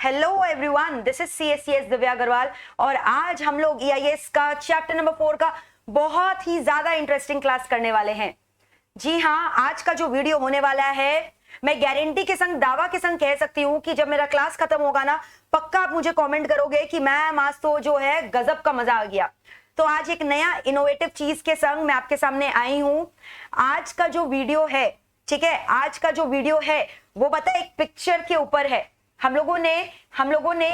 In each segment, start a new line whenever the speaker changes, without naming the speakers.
Hello everyone, this is CSCS Divya Agarwal और आज हम लोग EIS का चैप्टर नंबर 4 का बहुत ही ज्यादा इंटरेस्टिंग क्लास करने वाले हैं। जी हाँ, आज का जो वीडियो होने वाला है, मैं गारंटी के संग, दावा के संग कह सकती हूँ कि जब मेरा क्लास खत्म होगा ना, पक्का आप मुझे कमेंट करोगे कि मैम आज तो जो है गजब का मजा आ गया। तो आज एक नया इनोवेटिव चीज के संग मैं आपके सामने आई हूँ। आज का जो वीडियो है, ठीक है, आज का जो वीडियो है वो पता है एक पिक्चर के ऊपर है। हम लोगों ने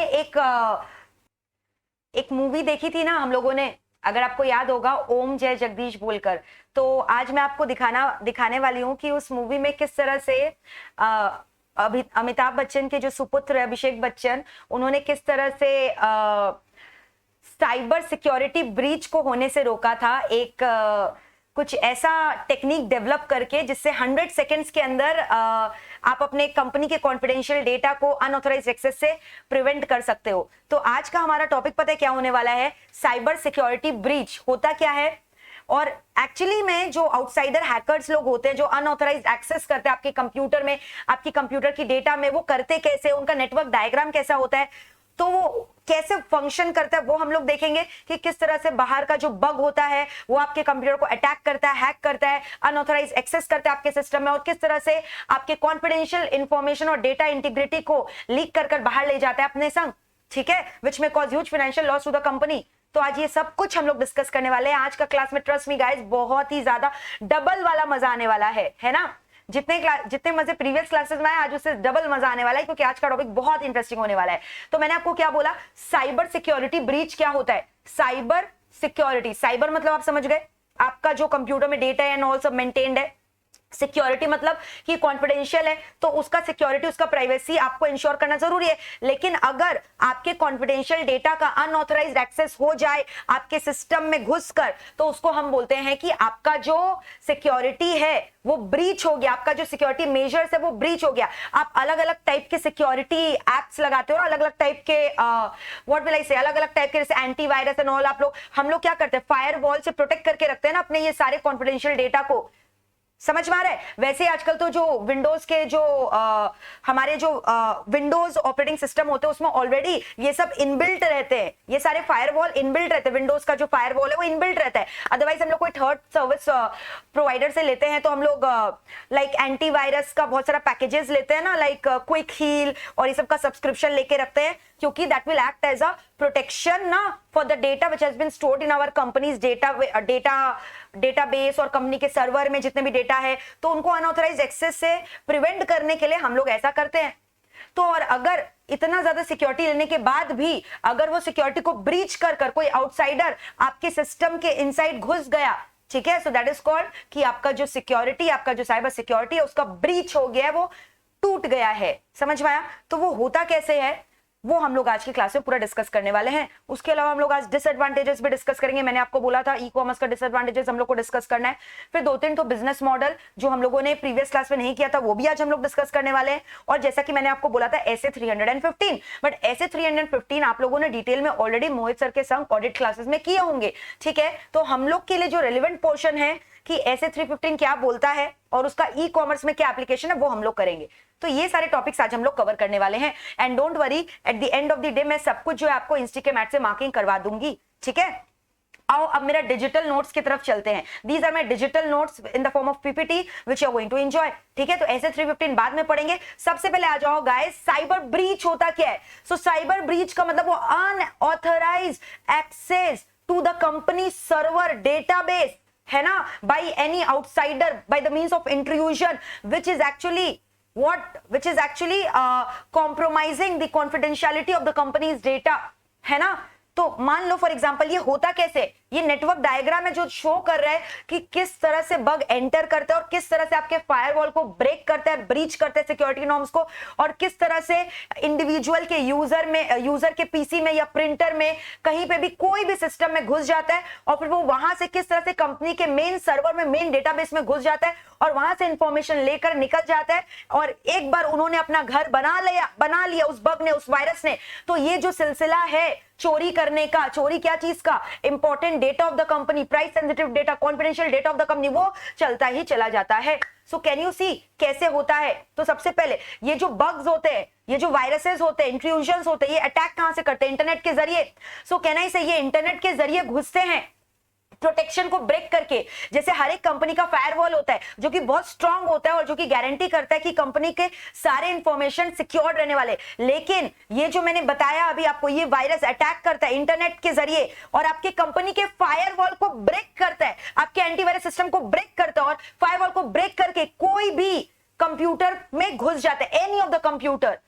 एक मूवी देखी थी ना हम लोगों ने, अगर आपको याद होगा, ओम जय जगदीश बोलकर। तो आज मैं आपको दिखाने वाली हूँ कि उस मूवी में किस तरह से अमिताभ बच्चन के जो सुपुत्र अभिषेक बच्चन, उन्होंने किस तरह से साइबर सिक्योरिटी ब्रीच को होने से रोका था, एक कुछ ऐसा टेक्निक डेवलप करके जिससे 100 सेकेंड्स के अंदर आप अपने कंपनी के कॉन्फिडेंशियल डेटा को अनऑथराइज्ड एक्सेस से प्रिवेंट कर सकते हो। तो आज का हमारा टॉपिक पता है क्या होने वाला है? साइबर सिक्योरिटी ब्रीच होता क्या है, और एक्चुअली में जो आउटसाइडर हैकर्स लोग होते हैं जो अनऑथराइज्ड एक्सेस करते हैं आपके कंप्यूटर में, आपकी कंप्यूटर की डेटा में, वो करते कैसे, उनका नेटवर्क डायग्राम कैसा होता है, तो वो कैसे फंक्शन करता है, वो हम लोग देखेंगे कि किस तरह से बाहर का जो बग होता है वो आपके कंप्यूटर को अटैक करता है, हैक करता है, अनऑथराइज्ड एक्सेस करता है आपके सिस्टम में, और किस तरह से आपके कॉन्फिडेंशियल इंफॉर्मेशन और डेटा इंटीग्रिटी को लीक कर बाहर ले जाता है अपने संग, ठीक है, विच में cause huge financial loss to the company. तो आज ये सब कुछ हम लोग डिस्कस करने वाले हैं आज का क्लास में। ट्रस्ट मी गाइस, बहुत ही ज्यादा डबल वाला मजा आने वाला है ना। जितने मजे प्रीवियस क्लासेस में आए, आज उससे डबल मजा आने वाला है, क्योंकि आज का टॉपिक बहुत इंटरेस्टिंग होने वाला है। तो मैंने आपको क्या बोला, साइबर सिक्योरिटी ब्रीच क्या होता है? साइबर सिक्योरिटी, साइबर मतलब आप समझ गए, आपका जो कंप्यूटर में डेटा एंड ऑल सब मेंटेन्ड है। सिक्योरिटी मतलब कि कॉन्फिडेंशियल है, तो उसका सिक्योरिटी, उसका प्राइवेसी आपको इंश्योर करना जरूरी है। लेकिन अगर आपके कॉन्फिडेंशियल डेटा का अनऑथराइज्ड एक्सेस हो जाए आपके सिस्टम में घुसकर, तो उसको हम बोलते हैं कि आपका जो सिक्योरिटी है वो ब्रीच हो गया, आपका जो सिक्योरिटी मेजर्स है वो ब्रीच हो गया। आप अलग अलग टाइप के सिक्योरिटी एप्स लगाते हो, अलग अलग टाइप के व्हाट विल आई से, अलग अलग टाइप के, जैसे एंटीवायरस एंड ऑल। हम लोग क्या करते हैं, फायरवॉल से प्रोटेक्ट करके रखते हैं ना अपने ये सारे कॉन्फिडेंशियल डेटा को। समझ में आ रहा है? वैसे आजकल तो जो विंडोज के जो हमारे जो विंडोज ऑपरेटिंग सिस्टम होते हैं उसमें ऑलरेडी ये सब इनबिल्ट रहते हैं, ये सारे फायरवॉल इनबिल्ट रहते हैं। विंडोज का जो फायरवॉल है वो इनबिल्ट रहता है। अदरवाइज हम लोग कोई थर्ड सर्विस प्रोवाइडर से लेते हैं तो हम लोग लाइक एंटीवायरस का बहुत सारा पैकेजेस लेते हैं ना, लाइक क्विक हील और ये सब का सब्सक्रिप्शन लेके रखते हैं, क्योंकि that will act as a protection ना for the data which has been stored in our companies database और कंपनी के सर्वर में जितने भी डेटा है, तो उनको अनऑथराइज्ड एक्सेस से प्रिवेंट करने के लिए हम लोग ऐसा करते हैं। तो और अगर इतना ज्यादा सिक्योरिटी लेने के बाद भी अगर वो सिक्योरिटी को ब्रीच कर कोई आउटसाइडर आपके सिस्टम के इनसाइड घुस गया, ठीक है, सो दैट इज कॉल्ड कि आपका जो सिक्योरिटी, आपका जो साइबर सिक्योरिटी है उसका ब्रीच हो गया है, वो टूट गया है। समझ में आया? तो वो होता कैसे है वो हम लोग आज की क्लास में पूरा डिस्कस करने वाले हैं। उसके अलावा हम लोग आज डिसएडवांटेजेस भी डिस्कस करेंगे। मैंने आपको बोला था ई कॉमर्स का डिसएडवांटेजेस हम लोग को डिस्कस करना है। फिर 2-3 तो बिजनेस मॉडल जो हम लोगों ने प्रीवियस क्लास में नहीं किया था वो भी आज हम लोग डिस्कस करने वाले हैं। और जैसा कि मैंने आपको बोला था ऐसे 315, बट ऐसे 315 आप लोगों ने डिटेल में ऑलरेडी मोहित सर के संग ऑडिट क्लासेस में किए होंगे, ठीक है। तो हम लोग के लिए जो रेलिवेंट पोर्शन है कि ऐसे 315 क्या बोलता है और उसका ई कॉमर्स में क्या एप्लीकेशन है, वो हम लोग करेंगे। तो ये सारे टॉपिक्स आज हम लोग कवर करने वाले हैं। And don't worry, at the end of the day मैं सब कुछ जो है आपको इंस्टीकेमैट से मार्किंग करवा दूंगी, ठीक है। आओ अब मेरा डिजिटल नोट्स की तरफ चलते हैं। These are my digital notes in the form of PPT which you are going to enjoy, ठीक है। तो ऐसे 315 बाद में पढ़ेंगे। सबसे पहले आ जाओ गाइस, साइबर ब्रीच होता क्या है? सो साइबर ब्रीच का मतलब वो unauthorised access to the company server database, है ना, by any outsider by the means of intrusion which is actually compromising the confidentiality of the company's data, है ना। तो मान लो फॉर एग्जांपल ये होता कैसे, ये नेटवर्क डायग्राम है जो शो कर रहा है कि किस तरह से बग एंटर करते हैं और किस तरह से आपके फायरवॉल को ब्रेक करते हैं, ब्रीच करते हैं सिक्योरिटी नॉर्म्स को, और किस तरह से इंडिविजुअल के यूजर के पीसी में या प्रिंटर में कहीं पे भी कोई भी सिस्टम में घुस जाता है, और फिर वो वहां से किस तरह से कंपनी के मेन सर्वर में, मेन डेटाबेस में घुस जाता है और वहां से इंफॉर्मेशन लेकर निकल जाता है। और एक बार उन्होंने अपना घर बना लिया उस बग ने, उस वायरस ने, तो ये जो सिलसिला है चोरी करने का, चोरी क्या चीज का, important important data of the company, price sensitive data, confidential data of the company, वो चलता ही चला जाता है। सो कैन यू सी कैसे होता है? तो सबसे पहले ये जो बग्स होते हैं, ये जो वायरसेस होते हैं, इंट्रूजन्स होते हैं, ये अटैक कहां से करते हैं? इंटरनेट के जरिए। सो कैन आई से ये इंटरनेट के जरिए घुसते हैं प्रोटेक्शन को ब्रेक करके। जैसे हर एक कंपनी का फायरवॉल होता है जो कि बहुत स्ट्रांग होता है और जो कि गारंटी करता है कि कंपनी के सारे इंफॉर्मेशन सिक्योर रहने वाले। लेकिन ये जो मैंने बताया अभी आपको, ये वायरस अटैक करता है इंटरनेट के जरिए और आपके कंपनी के फायरवॉल को ब्रेक करता है, आपके एंटीवायरस सिस्टम को ब्रेक करता है और फायरवॉल को ब्रेक करके कोई भी कंप्यूटर में घुस जाता है, एनी ऑफ द कंप्यूटर,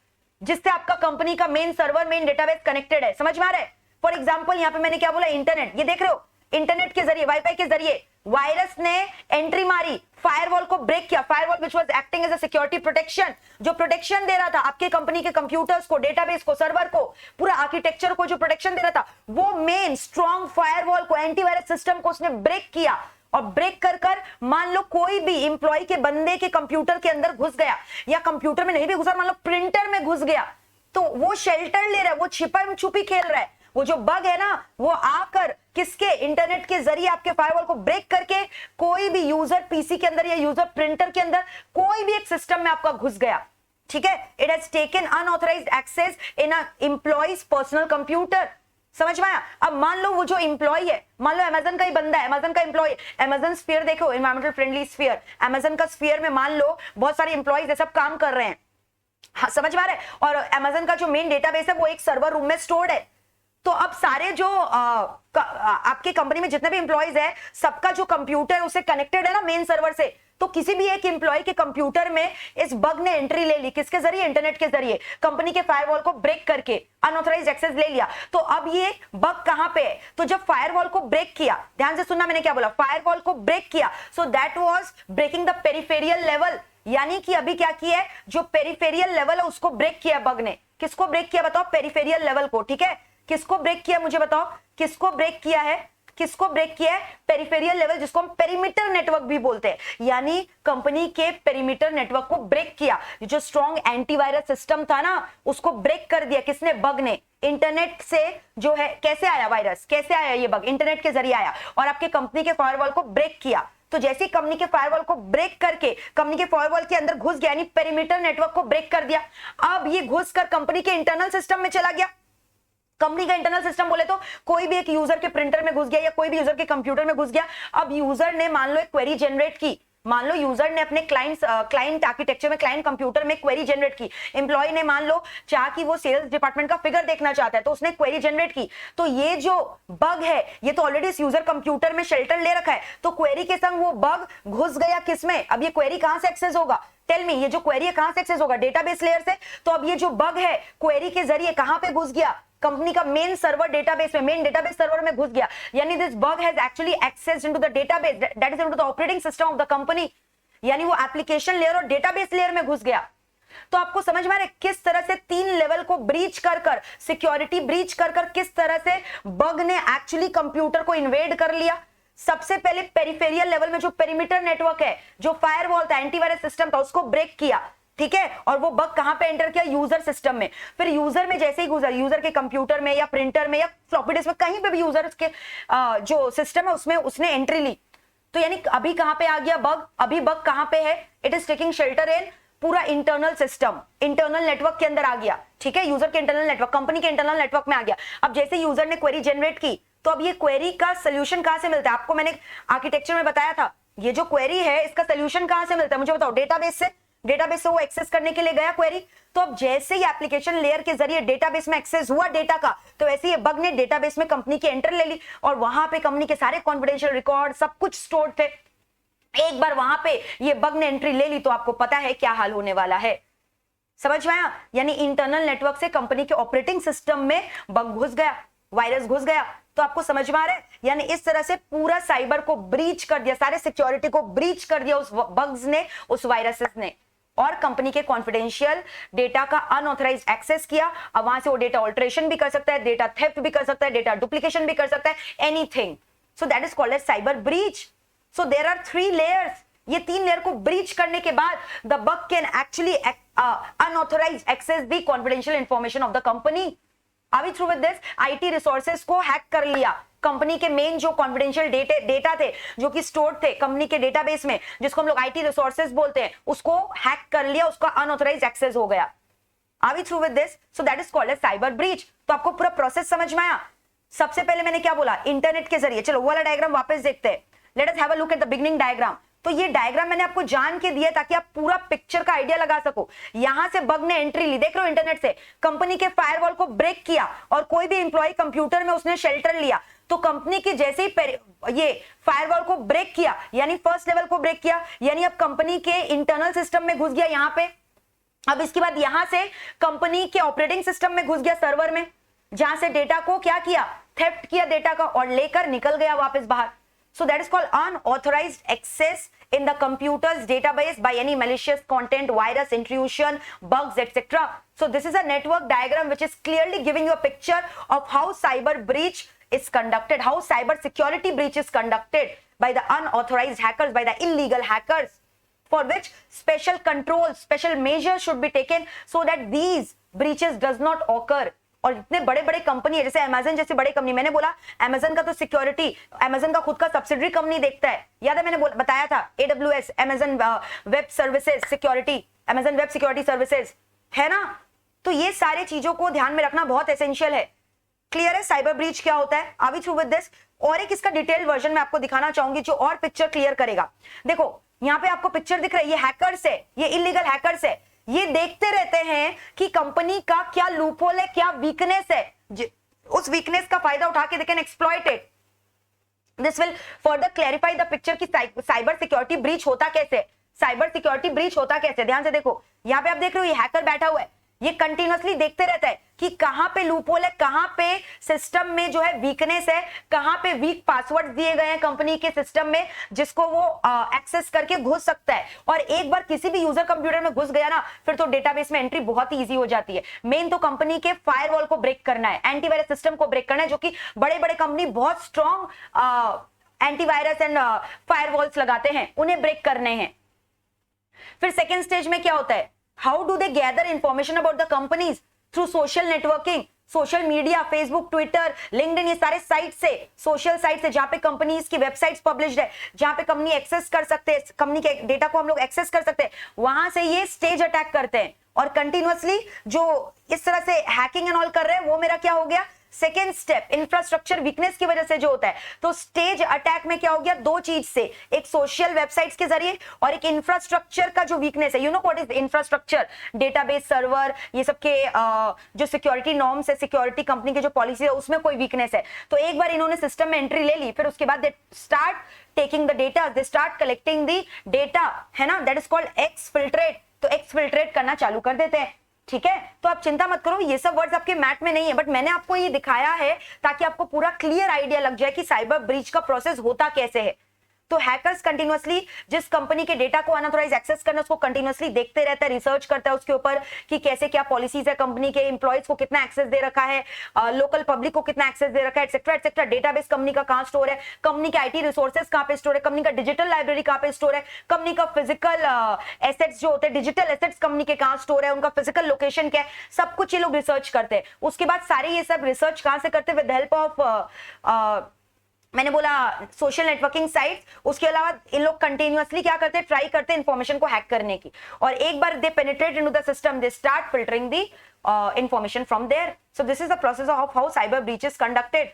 जिससे आपका कंपनी का main server, main database connected है। समझ में आ रहा है? फॉर एग्जाम्पल यहाँ पे मैंने क्या बोला, इंटरनेट, ये देख रहे हो, इंटरनेट के जरिए, वाईफाई के जरिए वायरस ने एंट्री मारी, फायरवॉल को ब्रेक किया। Firewall which was acting as a security protection, जो प्रोटेक्शन दे रहा था आपके कंपनी के कंप्यूटर्स को, डेटाबेस को, सर्वर को, पूरा आर्किटेक्चर को जो प्रोटेक्शन दे रहा था, वो मेन स्ट्रॉन्ग फायरवॉल को, एंटीवायरस सिस्टम को उसने ब्रेक किया। और ब्रेक कर मान लो कोई भी इंप्लॉय के बंदे के कंप्यूटर के अंदर घुस गया, या कंप्यूटर में नहीं भी घुसा, मान लो प्रिंटर में घुस गया, तो वो शेल्टर ले रहा है, वो छिपा छुपी खेल रहा है। वो जो बग है ना, वो आकर किसके, इंटरनेट के जरिए आपके फायरवॉल को ब्रेक करके कोई भी यूजर पीसी के अंदर या यूजर प्रिंटर के अंदर, कोई भी एक सिस्टम में आपका घुस गया। ठीक है, it has taken unauthorised access in a employee's personal computer. समझ में आया? अब मान लो वो जो एम्प्लॉय है, मान लो अमेजन का ही बंदा है, अमेजन का एम्प्लॉय, अमेजन स्फीयर देखो, एनवायरमेंटल फ्रेंडली स्फीयर, अमेजन का स्फीयर में मान लो बहुत सारे एम्प्लॉयज सब काम कर रहे हैं। हाँ, समझ में आ रहा है? और अमेजन का जो मेन डेटाबेस है वो एक सर्वर रूम में स्टोर्ड है। तो अब सारे जो आपके कंपनी में जितने भी एम्प्लॉयज है, सबका जो कंप्यूटर है उससे कनेक्टेड है ना मेन सर्वर से। तो किसी भी एक एम्प्लॉय के कंप्यूटर में इस बग ने एंट्री ले ली, किसके जरिए? इंटरनेट के जरिए, कंपनी के फायरवॉल को ब्रेक करके अनऑथराइज्ड एक्सेस ले लिया। तो अब ये बग कहां पे है? तो जब फायरवॉल को ब्रेक किया, ध्यान से सुनना मैंने क्या बोला, फायरवॉल को ब्रेक किया, so that was breaking the peripheral level. यानी कि अभी क्या किया है, जो पेरिफेरियल लेवल है उसको ब्रेक किया बग ने। किसको ब्रेक किया बताओ? पेरिफेरियल लेवल को। ठीक है, किसको ब्रेक किया मुझे बताओ, किसको ब्रेक किया है? किसको ब्रेक किया है? पेरिफेरियल लेवल, जिसको हम पेरीमीटर नेटवर्क भी बोलते हैं। यानी कंपनी के पेरीमीटर नेटवर्क को ब्रेक किया। जो स्ट्रॉन्ग एंटीवायरस सिस्टम था ना, उसको ब्रेक कर दिया किसने? बग ने। इंटरनेट से जो है, कैसे आया वायरस, कैसे आया ये बग? इंटरनेट के जरिए आया और आपके कंपनी के फायरवॉल को ब्रेक किया। तो जैसे ही कंपनी के फायरवॉल को ब्रेक करके कंपनी के फायरवॉल के अंदर घुस गया, यानी पेरीमीटर नेटवर्क को ब्रेक कर दिया। अब ये घुसकर कंपनी के इंटरनल सिस्टम में चला गया। कंपनी का इंटरनल सिस्टम बोले तो कोई भी एक यूजर के प्रिंटर में घुस गया या कोई भी यूजर के कंप्यूटर में घुस गया। अब यूजर ने मान लो एक क्वेरी जनरेट की, मान लो यूजर ने अपने क्लाइंट आर्किटेक्चर में, क्लाइंट कंप्यूटर में क्वेरी जनरेट की। एम्प्लॉय ने मान लो चाह कि वो सेल्स डिपार्टमेंट का फिगर देखना चाहता है, तो उसने क्वेरी जनरेट की। तो ये जो बग है, ये तो ऑलरेडी इस यूजर कंप्यूटर में शेल्टर ले रखा है, तो क्वेरी के संग वो बग घुस गया किसमें? अब ये क्वेरी कहां से एक्सेस होगा? टेल मी, ये जो क्वेरी है कहां से एक्सेस होगा? डेटाबेस लेयर से। तो अब ये जो बग है क्वेरी के जरिए कहां पे घुस गया? कंपनी का मेन सर्वर डेटाबेस में, मेन डेटाबेस सर्वर में घुस गया। यानी this bug has actually accessed into the database, that is into the operating system of the company. यानी वो एप्लीकेशन लेयर और डेटाबेस लेयर में घुस गया। तो आपको समझ में आ रहा है किस तरह से 3 लेवल को ब्रीच कर सिक्योरिटी ब्रीच कर किस तरह से बग ने एक्चुअली कंप्यूटर को इन्वेड कर लिया। सबसे पहले पेरिफेरियल लेवल में जो पेरीमीटर नेटवर्क है, जो फायरवॉल था, एंटीवायरस सिस्टम था, उसको ब्रेक किया। ठीक है, और वो बग कहां पे एंटर किया? यूजर सिस्टम में। फिर यूजर में जैसे ही गुजर, यूजर के कंप्यूटर में या प्रिंटर में या फ्लॉपी डिस्क में, कहीं पे भी यूजर के जो सिस्टम है उसमें उसने एंट्री ली। तो यानी अभी कहां पे आ गया बग? अभी बग कहां पे है? इट इज टेकिंग शेल्टर इन पूरा इंटरनल सिस्टम, इंटरनल नेटवर्क के अंदर आ गया। ठीक है, यूजर के इंटरनल नेटवर्क, कंपनी के इंटरनल नेटवर्क में आ गया। अब जैसे यूजर ने क्वेरी जनरेट की, तो अब ये क्वेरी का सोल्यूशन कहां से मिलता है? आपको मैंने आर्किटेक्चर में बताया था, ये जो क्वेरी है इसका सोल्यूशन कहां से मिलता है मुझे बताओ? डेटाबेस से। डेटाबेस से वो एक्सेस करने के लिए गया क्वेरी। तो अब जैसे ही एप्लीकेशन लेयर के जरिए डेटाबेस में एक्सेस हुआ डेटा का, तो वैसे ही बग ने डेटाबेस में कंपनी की एंटर ले ली और वहां पे कंपनी के सारे कॉन्फिडेंशियल रिकॉर्ड सब कुछ स्टोर्ड थे। एक बार वहां पे ये बग ने एंट्री ले ली तो आपको पता है क्या हाल होने वाला है। समझ में आया? यानी इंटरनल नेटवर्क से कंपनी के ऑपरेटिंग सिस्टम में बग घुस गया, वायरस घुस गया। तो आपको समझ में आ रहा है? यानी इस तरह से पूरा साइबर को ब्रीच कर दिया, सारे सिक्योरिटी को ब्रीच कर दिया उस बग्स ने, उस वायरसेस ने, और कंपनी के कॉन्फिडेंशियल डेटा का अनऑथराइज्ड एक्सेस किया। अब वहां से वो डेटा ऑल्टरेशन भी कर सकता है, डेटा थेफ्ट भी कर सकता है, डेटा डुप्लीकेशन भी कर सकता है, anything. So that is called as cyber breach. So there are 3 layers. ये 3 लेयर को ब्रीच करने के बाद the bug can actually unauthorised access the confidential information of the company. Are we through with this? IT resources को hack कर लिया, company के main जो कॉन्फिडेंशियल डेटा थे जो कि स्टोर्ड थे कंपनी के डेटाबेस में, जिसको हम लोग आईटी रिसोर्सेज बोलते हैं, उसको हैक कर लिया, उसका अनऑथराइज्ड एक्सेस हो गया। Are we through with this? So that is called as cyber breach. तो आपको पूरा प्रोसेस समझ में आया? सबसे पहले मैंने क्या बोला, इंटरनेट के जरिए। चलो वो वाला डायग्राम वापस देखते हैं। Let us have a look at the beginning diagram. तो ये डायग्राम मैंने आपको जान के दिया ताकि आप पूरा पिक्चर का आइडिया लगा सको। यहां से बग ने एंट्री ली, देख रहे हो, इंटरनेट से कंपनी के फायरवॉल को ब्रेक किया और कोई भी एम्प्लॉय कंप्यूटर में उसने शेल्टर लिया। तो कंपनी की जैसे ही ये फायरवॉल को ब्रेक किया, यानी फर्स्ट लेवल को ब्रेक किया, यानी अब कंपनी के इंटरनल सिस्टम में घुस गया यहां पे। अब इसके बाद यहां से कंपनी के ऑपरेटिंग सिस्टम में घुस गया, सर्वर में, जहां से डेटा को क्या किया, थेफ्ट किया डेटा का और लेकर निकल गया वापस बाहर। So that is called unauthorised access in the computer's database by any malicious content, virus intrusion, bugs, etc. So this is a network diagram which is clearly giving you a picture of how cyber breach is conducted, how cyber security breach is conducted by the unauthorized hackers, by the illegal hackers, for which special controls, special measures should be taken so that these breaches does not occur. और इतने बड़े बड़े company है जैसे Amazon जैसी बड़ी company, मैंने बोला अमेजन का तो सिक्योरिटी अमेजन का खुद का सब्सिडरी कंपनी देखता है, याद है मैंने बताया था, AWS Amazon web services security, Amazon web security services है ना। तो ये सारे चीजों को ध्यान में रखना बहुत एसेंशियल है। क्लियर है साइबर ब्रीच क्या होता है? Are we through with this? और एक इसका डिटेल वर्जन में आपको दिखाना चाहूंगी जो और पिक्चर क्लियर करेगा। देखो यहाँ पे आपको पिक्चर दिख रहा है, ये हैकर्स है, ये इलीगल हैकर्स है, ये देखते रहते हैं कि कंपनी का क्या लूपहोल है, क्या वीकनेस है, उस वीकनेस का फायदा उठा के they can exploit it. This will further clarify the picture कि साइबर सिक्योरिटी ब्रीच होता कैसे, साइबर सिक्योरिटी ब्रीच होता कैसे। ध्यान से देखो, यहाँ पे आप देख रहे हो ये हैकर बैठा हुआ है, ये कंटिन्यूअसली देखते रहता है कि कहां पे लूपहोल है, कहां पे सिस्टम में जो है वीकनेस है, कहां पे वीक पासवर्ड दिए गए हैं कंपनी के सिस्टम में जिसको वो एक्सेस करके घुस सकता है। और एक बार किसी भी यूजर कंप्यूटर में घुस गया ना, फिर तो डेटाबेस में एंट्री बहुत ही इजी हो जाती है। मेन तो कंपनी के फायरवॉल को ब्रेक करना है, एंटीवायरस सिस्टम को ब्रेक करना है, जो कि बड़े बड़े कंपनी बहुत स्ट्रॉन्ग एंटीवायरस एंड फायरवॉल्स लगाते हैं, उन्हें ब्रेक करने हैं। फिर सेकेंड स्टेज में क्या होता है, how do they gather information about the companies? Through social networking, social media, Facebook, Twitter, LinkedIn, ये सारे साइट से, सोशल साइट से, जहां पे कंपनीज की वेबसाइट्स पब्लिश्ड है, जहां पे कंपनी एक्सेस कर सकते हैं, कंपनी के डेटा को हम लोग एक्सेस कर सकते हैं, वहां से ये स्टेज अटैक करते हैं। और कंटिन्यूअसली जो इस तरह से हैकिंग एंड ऑल कर रहे हैं, वो मेरा क्या हो गया, सेकेंड स्टेप, इंफ्रास्ट्रक्चर वीकनेस की वजह से जो होता है। तो स्टेज अटैक में क्या हो गया, दो चीज से, एक सोशल वेबसाइट्स के जरिए और एक इंफ्रास्ट्रक्चर का जो वीकनेस है। You know what is infrastructure, database, server, ये सब के जो सिक्योरिटी नॉर्म्स है, सिक्योरिटी कंपनी के जो पॉलिसी है, उसमें कोई वीकनेस है। तो एक बार इन्होंने सिस्टम में एंट्री ले ली, फिर उसके बाद they start taking the data, they start collecting the data, है ना, दैट इज कॉल्ड एक्सफिल्ट्रेट। तो एक्सफिल्ट्रेट करना चालू कर देते हैं। ठीक है, तो आप चिंता मत करो, ये सब वर्ड्स आपके मैथ में नहीं है, बट मैंने आपको ये दिखाया है ताकि आपको पूरा क्लियर आइडिया लग जाए कि साइबर ब्रीच का प्रोसेस होता कैसे है। तो हैकर्स कंटिन्यूअसली जिस कंपनी के डेटा को अनऑथराइज एक्सेस करना, उसको कंटिन्यूअसली देखते रहता है, रिसर्च करता है उसके ऊपर कि कैसे क्या पॉलिसीज है, कंपनी के एम्प्लॉयज को कितना एक्सेस दे रखा है, लोकल पब्लिक को कितना एक्सेस दे रखा है, एक्सेट्रा एक्सेट्रा। डेटाबेस कंपनी का कहां स्टोर है, कंपनी के आईटी रिसोर्सेज कहां पे स्टोर है, कंपनी का डिजिटल लाइब्रेरी कहां पे स्टोर है, कंपनी का फिजिकल एसेट्स जो होते हैं, डिजिटल एसेट्स कंपनी के कहां स्टोर है, उनका फिजिकल लोकेशन क्या है, सब कुछ ये लोग रिसर्च करते हैं। उसके बाद सारे ये सब रिसर्च कहां से करते हैं, विद हेल्प ऑफ मैंने बोला सोशल नेटवर्किंग साइट। उसके अलावा इन लोग कंटिन्यूअसली क्या करते हैं, ट्राई करते हैं इंफॉर्मेशन को हैक करने की, और एक बार they penetrate into the system, they start filtering the information from there. So this is the process of how cyber breach is conducted.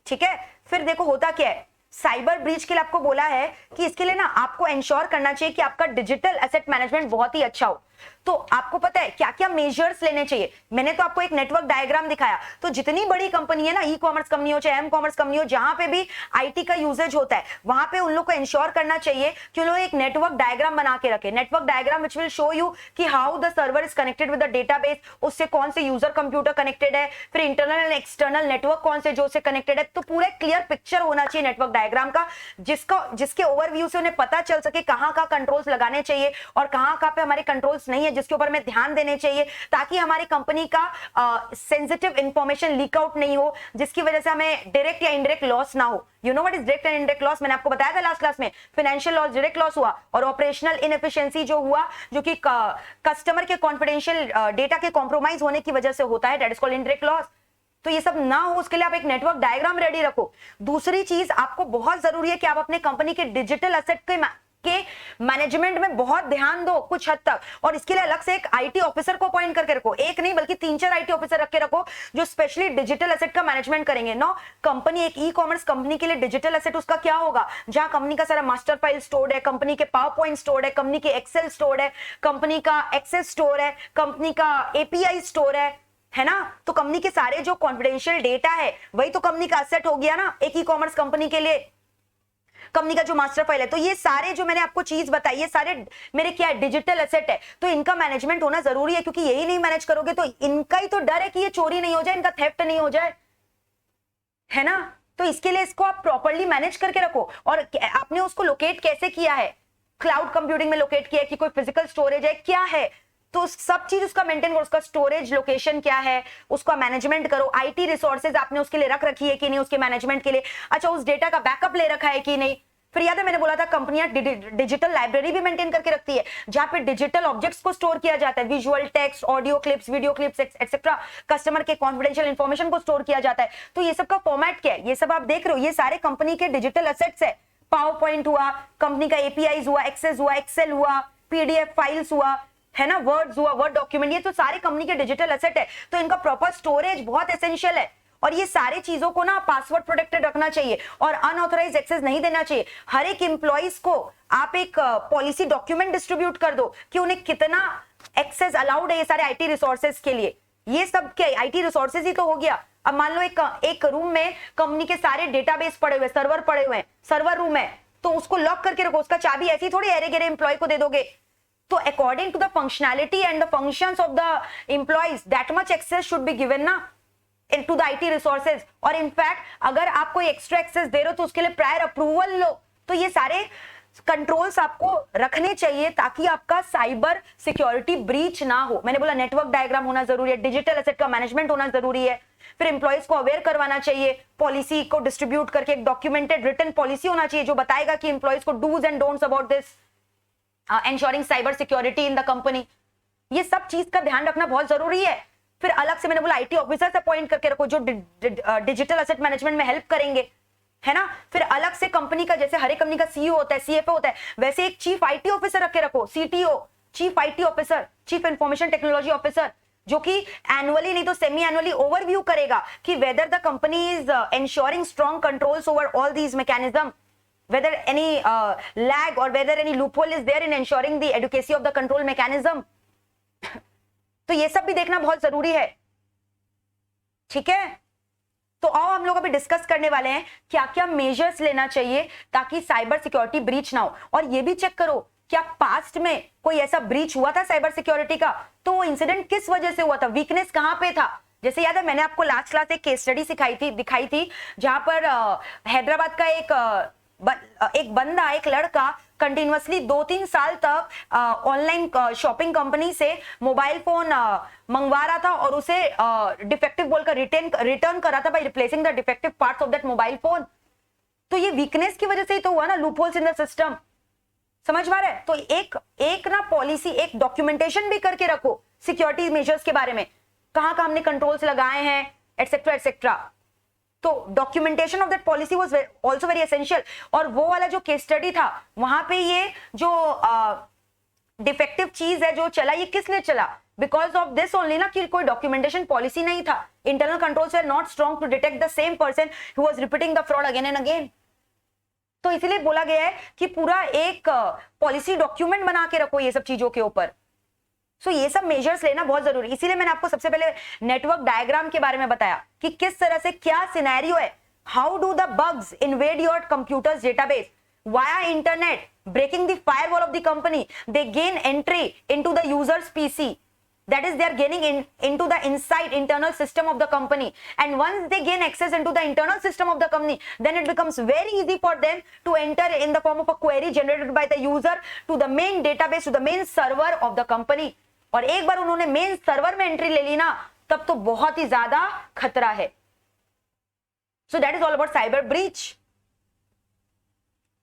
ठीक है, फिर देखो होता क्या है, साइबर ब्रीच के लिए आपको बोला है कि इसके लिए ना आपको इंश्योर करना चाहिए कि आपका डिजिटल एसेट मैनेजमेंट बहुत ही अच्छा हो। तो आपको पता है क्या क्या मेजर्स लेने चाहिए। मैंने तो आपको एक नेटवर्क डायग्राम दिखाया। तो जितनी बड़ी कंपनी है ना, ई कॉमर्स कंपनी हो चाहे एम कॉमर्स कंपनी हो, जहां पे भी आईटी का यूजेज होता है, वहां पे उन लोग को इंश्योर करना चाहिए कि उन लोग एक नेटवर्क डायग्राम बना के रखे। Network diagram which will show you कि how the server is connected with the database, उससे कौन से यूजर कंप्यूटर कनेक्टेड है, फिर इंटरनल एंड एक्सटर्नल नेटवर्क कौन से जो से कनेक्टेड है। तो पूरा क्लियर पिक्चर होना चाहिए नेटवर्क डायग्राम का, जिसके ओवरव्यू से उन्हें पता चल सके कहां कहां कंट्रोल्स लगाने चाहिए और कहां कहां पे हमारे कंट्रोल्स नहीं है, जिसके ऊपर में ध्यान देने चाहिए, ताकि हमारी कंपनी का सेंसिटिव इंफॉर्मेशन लीक आउट नहीं हो, जिसकी वजह से हमें डायरेक्ट या इनडायरेक्ट लॉस ना हो। You know what is direct and indirect loss, मैंने आपको बताया था लास्ट क्लास में। फाइनेंशियल लॉस डायरेक्ट लॉस हुआ, और ऑपरेशनल इनएफिशिएंसी जो हुआ, जो कि कस्टमर के कॉन्फिडेंशियल डेटा के कॉम्प्रोमाइज होने की वजह से होता है, that is called indirect loss. तो ये सब ना हो उसके लिए आप एक नेटवर्क डायग्राम रेडी रखो। दूसरी चीज आपको बहुत जरूरी है कि आप अपने कंपनी के डिजिटल एसेट के मैनेजमेंट में बहुत ध्यान दो कुछ हद तक, और इसके लिए अलग से एक आईटी ऑफिसर को अपॉइंट करके रखो, एक नहीं बल्कि 3-4 आईटी ऑफिसर रख के रखो जो स्पेशली डिजिटल एसेट का मैनेजमेंट करेंगे। नो कंपनी, एक ई कॉमर्स कंपनी के लिए डिजिटल एसेट उसका क्या होगा, जहां कंपनी का सारा मास्टर फाइल स्टोर्ड है, कंपनी के पावर पॉइंट स्टोर्ड है, कंपनी के एक्सेल स्टोर्ड है, कंपनी का एक्सेस स्टोर है, कंपनी का एपीआई स्टोर है ना। तो कंपनी के सारे जो कॉन्फिडेंशियल डेटा है वही तो कंपनी का एसेट हो गया ना, एक ई कॉमर्स कंपनी के लिए कंपनी का जो मास्टर फाइल है। तो ये सारे जो मैंने आपको चीज बताई ये सारे मेरे क्या है, डिजिटल एसेट है, तो इनका मैनेजमेंट होना जरूरी है, क्योंकि यही नहीं मैनेज करोगे तो इनका ही तो डर है कि ये चोरी नहीं हो जाए, इनका थेफ्ट नहीं हो जाए, है ना। तो इसके लिए इसको आप प्रॉपर्ली मैनेज करके रखो। और आपने उसको लोकेट कैसे किया है, क्लाउड कंप्यूटिंग में लोकेट किया है कि कोई फिजिकल स्टोरेज है, क्या है, तो सब चीज उसका मेंटेन करो, उसका स्टोरेज लोकेशन क्या है, उसका मैनेजमेंट करो। आईटी रिसोर्सेज आपने उसके लिए रख रखी है कि नहीं, उसके मैनेजमेंट के लिए। अच्छा, उस डेटा का बैकअप ले रखा है कि नहीं। फिर याद है मैंने बोला था कंपनियां डिजिटल लाइब्रेरी भी मेंटेन करके रखती है, जहां पे डिजिटल ऑब्जेक्ट्स को स्टोर किया जाता है, visual, text, audio clips, video clips etcetera, customer के कॉन्फिडेंशियल इंफॉर्मेशन को स्टोर किया जाता है। तो ये सब का फॉर्मेट क्या है, ये सब आप देख रहे हो, ये सारे कंपनी के डिजिटल एसेट्स है। पावर पॉइंट हुआ, कंपनी का एपीआई हुआ, एक्सेस हुआ, एक्सेल हुआ, पीडीएफ फाइल्स हुआ, है ना, वर्ड्स हुआ, वर्ड डॉक्यूमेंट, ये तो सारे कंपनी के डिजिटल एसेट है। तो इनका प्रॉपर स्टोरेज बहुत एसेंशियल है, और ये सारे चीजों को ना पासवर्ड प्रोटेक्टेड रखना चाहिए और अनऑथराइज्ड एक्सेस नहीं देना चाहिए। हर एक एम्प्लॉइज को आप एक पॉलिसी डॉक्यूमेंट डिस्ट्रीब्यूट कर दो कि उन्हें कितना एक्सेस अलाउड है ये सारे आईटी रिसोर्सेज के लिए। ये सब क्या आईटी रिसोर्सेज ही तो हो गया। अब मान लो एक रूम में कंपनी के सारे डेटाबेस पड़े हुए, सर्वर पड़े हुए हैं, सर्वर रूम है, तो उसको लॉक करके रखो, उसका चाबी ऐसी थोड़ी अरे गेरे एम्प्लॉय को दे दोगे। तो according to the functionality and the functions of the employees that much access should be given ना into the IT resources। और इनफैक्ट अगर आप कोई एक्स्ट्रा एक्सेस दे रहे हो तो उसके लिए प्रायर अप्रूवल लो। तो ये सारे कंट्रोल्स आपको रखने चाहिए ताकि आपका साइबर सिक्योरिटी ब्रीच ना हो। मैंने बोला नेटवर्क डायग्राम होना जरूरी है, डिजिटल एसेट का मैनेजमेंट होना जरूरी है, फिर एम्प्लॉइज को अवेयर करवाना चाहिए, पॉलिसी को डिस्ट्रीब्यूट करके एक डॉक्यूमेंटेड रिटन पॉलिसी होना चाहिए जो बताएगा कि एम्प्लॉइज को dos and don'ts about this ensuring cyber security in the company. ये सब चीज का ध्यान रखना बहुत जरूरी है। फिर अलग से मैंने बोला आईटी ऑफिसर अपॉइंट करके रखो जो डिजिटल एसेट मैनेजमेंट में हेल्प करेंगे, है ना। फिर अलग से कंपनी का, जैसे हर एक कंपनी का सीईओ होता है, सीएफओ होता है, वैसे एक चीफ आईटी ऑफिसर रख के रखो, CTO, chief IT officer, chief information technology officer, जो कि एनुअली नहीं तो सेमी एनुअली ओवरव्यू करेगा कि whether the company is ensuring strong controls over all these mechanism, whether any lag or whether any loophole is there in ensuring the adequacy of the control mechanism। तो ये सब भी देखना बहुत जरूरी है, ठीक है। तो आओ हम लोग अभी डिस्कस करने वाले हैं क्या क्या मेजर्स लेना चाहिए ताकि साइबर सिक्योरिटी ब्रीच ना हो। और ये भी चेक करो क्या पास्ट में कोई ऐसा ब्रीच हुआ था साइबर सिक्योरिटी का, तो वो इंसिडेंट किस वजह से हुआ था, वीकनेस कहां पे था। जैसे याद है मैंने आपको लास्ट क्लास एक केस स्टडी दिखाई थी जहां पर हैदराबाद का एक बंदा, एक लड़का कंटिन्यूअसली 2-3 साल तक ऑनलाइन शॉपिंग कंपनी से मोबाइल फोन मंगवा रहा था और उसे डिफेक्टिव बोलकर रिटर्न कर रहा था by replacing the defective parts of that mobile phone. तो ये वीकनेस की वजह से ही तो हुआ ना, लूपहोल्स इन द सिस्टम। समझ पा रहे हैं। तो एक ना पॉलिसी, एक डॉक्यूमेंटेशन भी करके रखो सिक्योरिटी मेजर्स के बारे में, कहां कहां हमने कंट्रोल्स लगाए हैं, एटसेट्रा एटसेट्रा। तो documentation of that policy was also very essential. और वो वाला जो केस स्टडी था वहां पे ये जो डिफेक्टिव चीज है जो चला, ये किस लिए चला, बिकॉज ऑफ दिस ओनली ना, कि कोई डॉक्यूमेंटेशन पॉलिसी नहीं था, internal controls were not strong to detect the same person who was repeating the fraud again and again. तो इसलिए बोला गया है कि पूरा एक पॉलिसी डॉक्यूमेंट बना के रखो ये सब चीजों के ऊपर। सो ये सब मेजर्स लेना बहुत जरूरी। इसीलिए मैंने आपको सबसे पहले नेटवर्क डायग्राम के बारे में बताया कि किस तरह से क्या सिनेरियो है, how do the bugs invade your computers database via internet, breaking the firewall of the company, they gain entry into the user's PC, that is they are gaining into the inside internal system of the company, and once they gain access into the internal system of the company, then it becomes very easy for them to enter in the form of a query generated by the user to the main database, to the main server of the company। और एक बार उन्होंने main server में entry ले ली ना, तब तो बहुत ही ज्यादा खतरा है। सो that is all about cyber breach,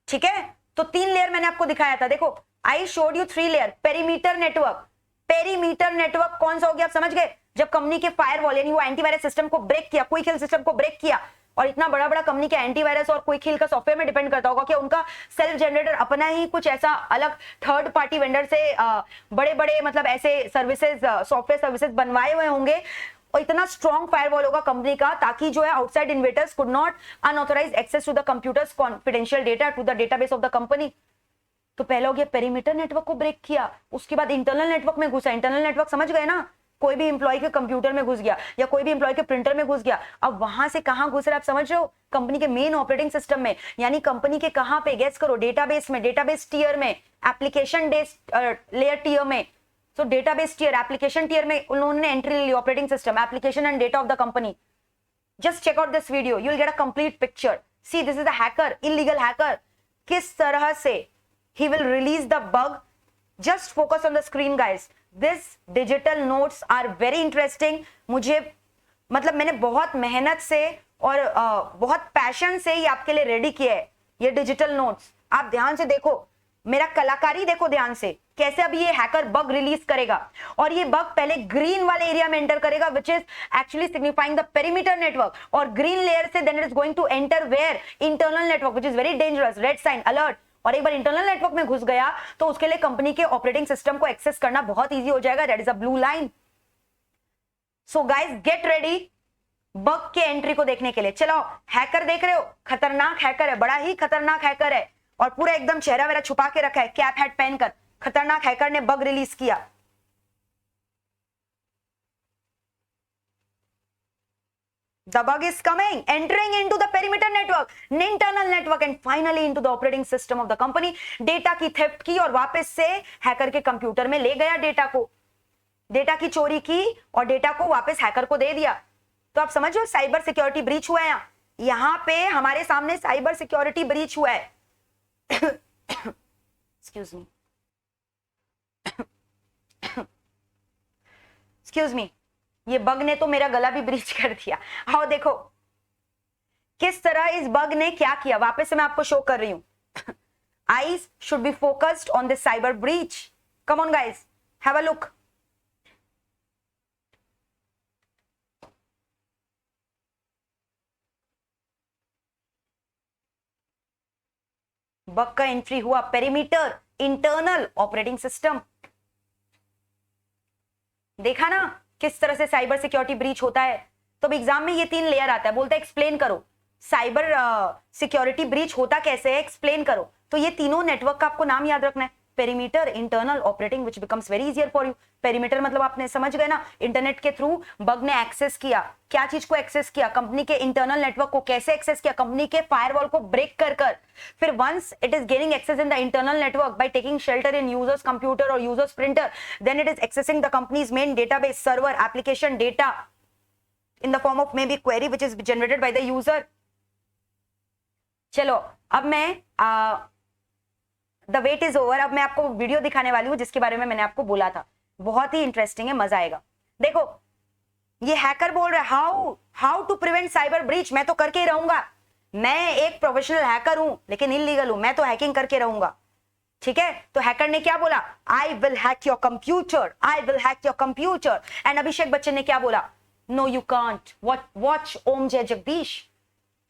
ठीक है। तो 3 लेयर मैंने आपको दिखाया था, देखो I showed you 3 layer. Perimeter network, perimeter network कौन सा हो गया आप समझ गए, जब कंपनी के फायरवॉल यानी वो एंटीवायरस सिस्टम को ब्रेक किया, क्विक हिल सिस्टम को ब्रेक किया, और इतना बड़ा बड़ा कंपनी के एंटीवायरस और क्विक हिल का सॉफ्टवेयर में डिपेंड करता होगा कि उनका सेल्फ जनरेटर अपना ही कुछ ऐसा अलग थर्ड पार्टी वेंडर से बड़े बड़े मतलब ऐसे सर्विसेज सॉफ्टवेयर सर्विसेज बनवाए हुए होंगे, और इतना स्ट्रॉन्ग फायरवॉल होगा कंपनी का ताकि जो है outside invaders could not unauthorise access to the computers confidential data to the database of the company. तो पहले हो गया पेरीमीटर नेटवर्क को ब्रेक किया, उसके बाद इंटरनल नेटवर्क में घुसा। इंटरनल नेटवर्क समझ गए ना, कोई भी इंप्लॉय के कंप्यूटर में घुस गया या कोई भी इंप्लॉय के प्रिंटर में घुस गया। अब वहां से कहां घुस रहा है आप समझ रहे हो? कंपनी के मेन ऑपरेटिंग सिस्टम में, यानी कंपनी के कहां पे, गेस करो, डेटाबेस में, डेटाबेस टियर में, एप्लीकेशन लेयर टियर में। So database tier, application tier में उन्होंने एंट्री ली, operating system, application and data of the company. Just check out this video, you will get a complete picture. See this is a hacker, illegal hacker. किस तरह से he will release the bug. Just focus on the screen guys. This digital notes are very interesting. मुझे मतलब मैंने बहुत मेहनत से और बहुत पैशन से ये आपके लिए रेडी किया है ये डिजिटल नोट्स। आप ध्यान से देखो, मेरा कलाकारी देखो ध्यान से, कैसे अभी ये हैकर बग रिलीज करेगा। और ये बग पहले ग्रीन वाले एरिया में एंटर करेगा which is actually signifying the perimeter network, और ग्रीन लेयर से then it is going to enter where internal network which is very dangerous, red sign alert. और एक बार इंटरनल नेटवर्क में घुस गया तो उसके लिए कंपनी के ऑपरेटिंग सिस्टम को एक्सेस करना बहुत इजी हो जाएगा, that is a blue line. So guys get ready bug के एंट्री को देखने के लिए। चलो हैकर देख रहे हो, खतरनाक हैकर है, बड़ा ही खतरनाक हैकर है, और पूरा एकदम चेहरा वेरा छुपा के रखा है, कैप हैट पहनकर खतरनाक हैकर ने बग रिलीज किया। The bug is coming, entering into the perimeter network, internal network and finally into the operating system of the company. Data की थेफ्ट की और वापस से हैकर के कंप्यूटर में ले गया डेटा को, डेटा की चोरी की और डेटा को वापस हैकर को दे दिया। तो आप समझो साइबर सिक्योरिटी ब्रीच हुआ है। यहां पे हमारे सामने साइबर सिक्योरिटी ब्रीच हुआ है। एक्सक्यूज मी, एक्सक्यूज मी, ये बग ने तो मेरा गला भी ब्रीच कर दिया। आओ देखो किस तरह इस बग ने क्या किया, वापस से मैं आपको शो कर रही हूं। Eyes should be focused on this cyber breach. Come on guys, have a look. Bug का एंट्री हुआ पेरीमीटर इंटरनल ऑपरेटिंग सिस्टम। देखा ना किस तरह से साइबर सिक्योरिटी ब्रीच होता है। तो अब एग्जाम में ये 3 लेयर आता है, बोलता है एक्सप्लेन करो साइबर सिक्योरिटी ब्रीच होता कैसे है, एक्सप्लेन करो। तो ये तीनों नेटवर्क का आपको नाम याद रखना है, perimeter, internal, operating, which becomes very easier for you. Perimeter मतलब आपने समझ गए ना, इंटरनेट के थ्रू बग ने एक्सेस किया, क्या चीज को एक्सेस किया, कंपनी के इंटरनल नेटवर्क को कैसे एक्सेस किया, कंपनी के फायरवॉल को ब्रेक कर कर। फिर once it is gaining access in the internal network by taking shelter in users computer और users printer, then it is accessing the company's main database, server, application data in the form of maybe query which is generated by the user. चलो अब मैं the wait is over, अब मैं आपको video दिखाने वाली हूँ जिसके बारे में मैंने आपको बोला था, बहुत ही इंटरेस्टिंग है, मजा आएगा। देखो ये हैकर बोल रहा है how to prevent cyber breach. मैं तो करके ही रहूंगा, मैं एक प्रोफेशनल हैकर हूं लेकिन इलीगल हूं, मैं तो हैकिंग करके रहूंगा। ठीक है, तो हैकर ने क्या बोला, I will hack your computer, I will hack your computer. And Abhishek Bachchan ने क्या बोला, no you can't, watch Om Jai Jagdish.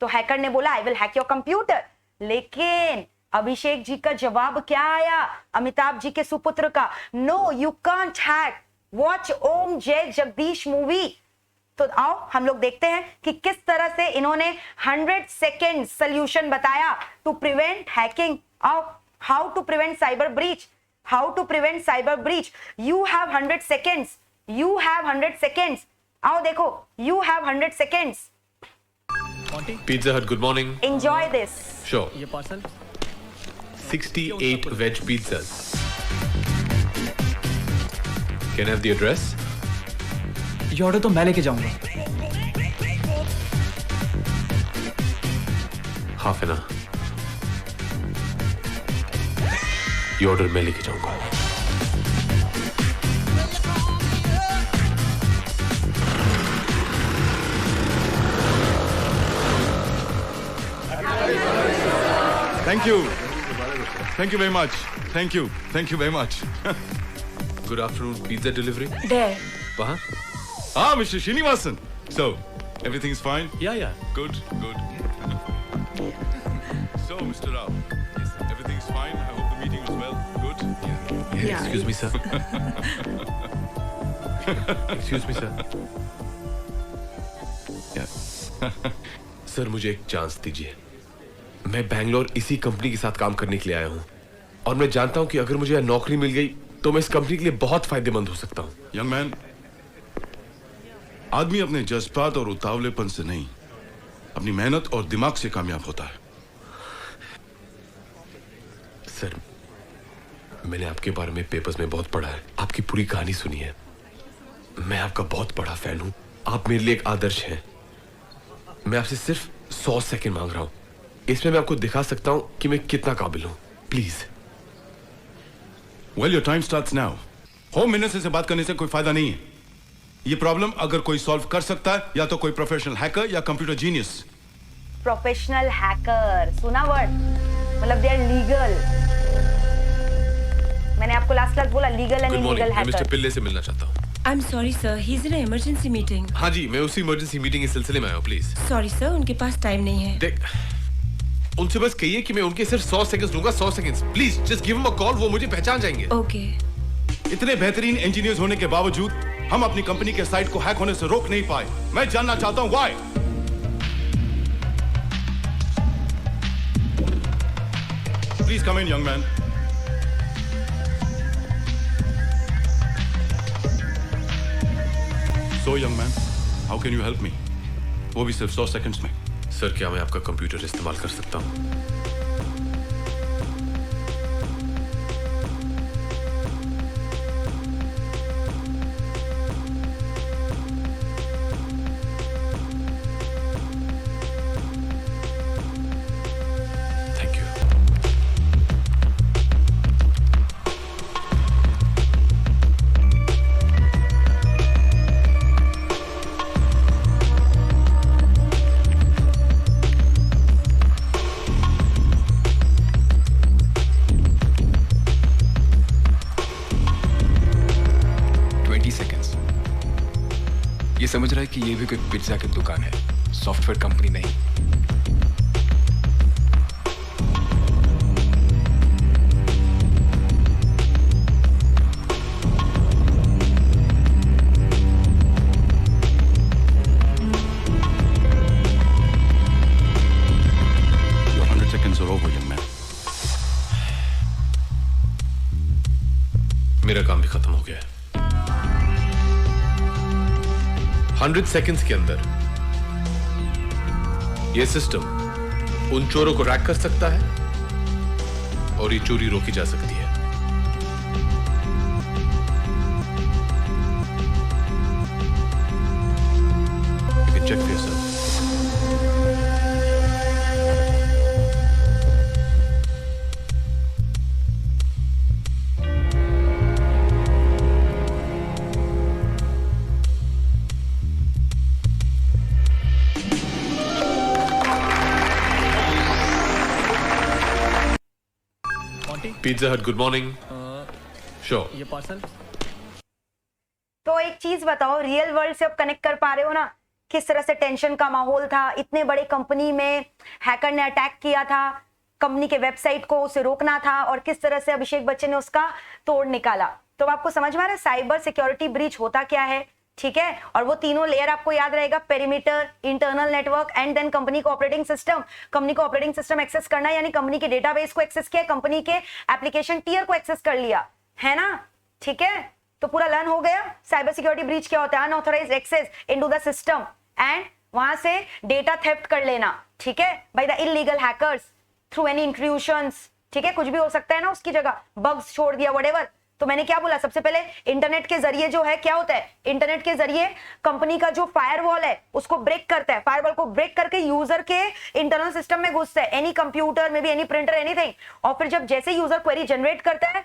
तो हैकर ने बोला I will hack your computer, लेकिन अभिषेक जी का जवाब क्या आया, अमिताभ जी के सुपुत्र का, no you can't hack watch Om Jai Jagdish movie. तो आओ हम लोग देखते हैं कि किस तरह से इन्होंने 100 सेकेंड सोल्यूशन बताया टू प्रिवेंट हैकिंग। आओ, how to prevent cyber breach, how to prevent cyber breach. You have 100 seconds, you have 100 seconds. आओ देखो, you have 100 seconds.
Pizza Hut, good morning.
Enjoy this.
Sure.
ये parcel
68 veg pizzas. Can I have the address?
ये order तो मैं लेके जाऊंगा।
Half an hour. ये order मैं लेके जाऊंगा।
Thank you. Thank you very much. Thank you. Thank you very much.
Good afternoon, pizza delivery.
There.
वहाँ?
Ah, Mr. Srinivasan. So, everything's fine?
Yeah.
Good. So, Mr. Rao, everything's fine? I hope the meeting was well? Good?
Yeah. Excuse me, sir. Excuse me, sir.
Yes.
Sir मुझे एक chance दीजिए। मैं बैंगलोर इसी company के साथ काम करने के लिए आया हूँ और मैं जानता हूँ कि अगर मुझे नौकरी मिल गई तो मैं इस कंपनी के लिए बहुत फायदेमंद हो सकता हूँ।
Young man, आदमी अपने जज्बात और उतावलेपन से नहीं, अपनी मेहनत और दिमाग से कामयाब होता है।
सर मैंने आपके बारे में पेपर्स में बहुत पढ़ा है, आपकी पूरी कहानी सुनी है। मैं आपका बहुत बड़ा फैन हूँ, आप मेरे लिए एक आदर्श हैं। मैं आपसे सिर्फ 100 सेकंड मांग रहा हूँ, इसमें मैं आपको दिखा सकता हूँ कि मैं कितना काबिल हूँ। Please.
Well, your time starts now. Home minister से बात करने से कोई फायदा नहीं है। ये प्रॉब्लम अगर कोई सॉल्व कर सकता है या तो कोई प्रोफेशनल हैकर या कंप्यूटर जीनियस।
प्रोफेशनल हैकर, सुना वर्ड? मतलब दे आर लीगल। मैंने आपको लास्ट क्लास बोला legal and
good
illegal
morning, मैं मिस्टर
हैकर।
पिल्ले से मिलना चाहता हूँ।
I'm sorry sir, he's in an emergency meeting.
हाँ जी, मैं उसी इमरजेंसी मीटिंग के सिलसिले में आया हूँ। प्लीज
Sorry sir, उनके पास टाइम नहीं है।
देख, उनसे बस कहिए कि मैं उनके सिर्फ 100 सेकंड्स दूंगा। 100 seconds please, just give him a call, वो मुझे पहचान जाएंगे।
Okay.
इतने बेहतरीन इंजीनियर्स होने के बावजूद हम अपनी कंपनी के साइट को हैक होने से रोक नहीं पाए। मैं जानना चाहता हूँ why? Please come in, young man. So, young man, how can you help me? वो भी सिर्फ 100 सेकंड्स में।
सर क्या मैं आपका कंप्यूटर इस्तेमाल कर सकता हूँ? Thank you.
ये समझ रहा है कि ये भी कोई पिज्जा की दुकान है, सॉफ्टवेयर कंपनी नहीं।
Your 100 seconds are over, young man.
मेरा काम भी खत्म हो गया है। 100 सेकंड्स के अंदर यह सिस्टम उन चोरों को रैक कर सकता है और ये चोरी रोकी जा सकती है। You can check for yourself. Pizza हट, गुड मॉर्निंग। श्योर।
ये पार्सल।
तो एक चीज बताओ, रियल वर्ल्ड से अब कनेक्ट कर पा रहे हो ना? किस तरह से टेंशन का माहौल था, इतने बड़े कंपनी में हैकर ने अटैक किया था, कंपनी के वेबसाइट को उसे रोकना था और किस तरह से अभिषेक बच्चन ने उसका तोड़ निकाला। तो आपको समझ में आ रहा है साइबर सिक्योरिटी ब्रीच होता क्या है? ठीक है, और वो तीनों लेयर आपको याद रहेगा, perimeter, internal network and then company को ऑपरेटिंग सिस्टम। कंपनी को ऑपरेटिंग सिस्टम एक्सेस करना यानी कंपनी के डेटाबेस को एक्सेस किया, कंपनी के एप्लीकेशन टियर को एक्सेस कर लिया, है ना? ठीक है, तो पूरा लर्न हो गया साइबर सिक्योरिटी ब्रीच क्या होता है। Unauthorized access into the system and वहां से डेटा थेफ्ट कर लेना, ठीक है, by the illegal hackers through any intrusions. ठीक है, कुछ भी हो सकता है ना उसकी जगह, बग्स छोड़ दिया, व्हाटएवर। तो मैंने क्या बोला, सबसे पहले इंटरनेट के जरिए जो है क्या होता है, इंटरनेट के जरिए कंपनी का जो फायरवॉल है उसको ब्रेक करता है, फायरवॉल को ब्रेक करके यूजर के इंटरनल सिस्टम में घुसता है, एनी कंप्यूटर में भी, एनी प्रिंटर, एनीथिंग। और फिर जब जैसे यूजर क्वेरी जनरेट करता है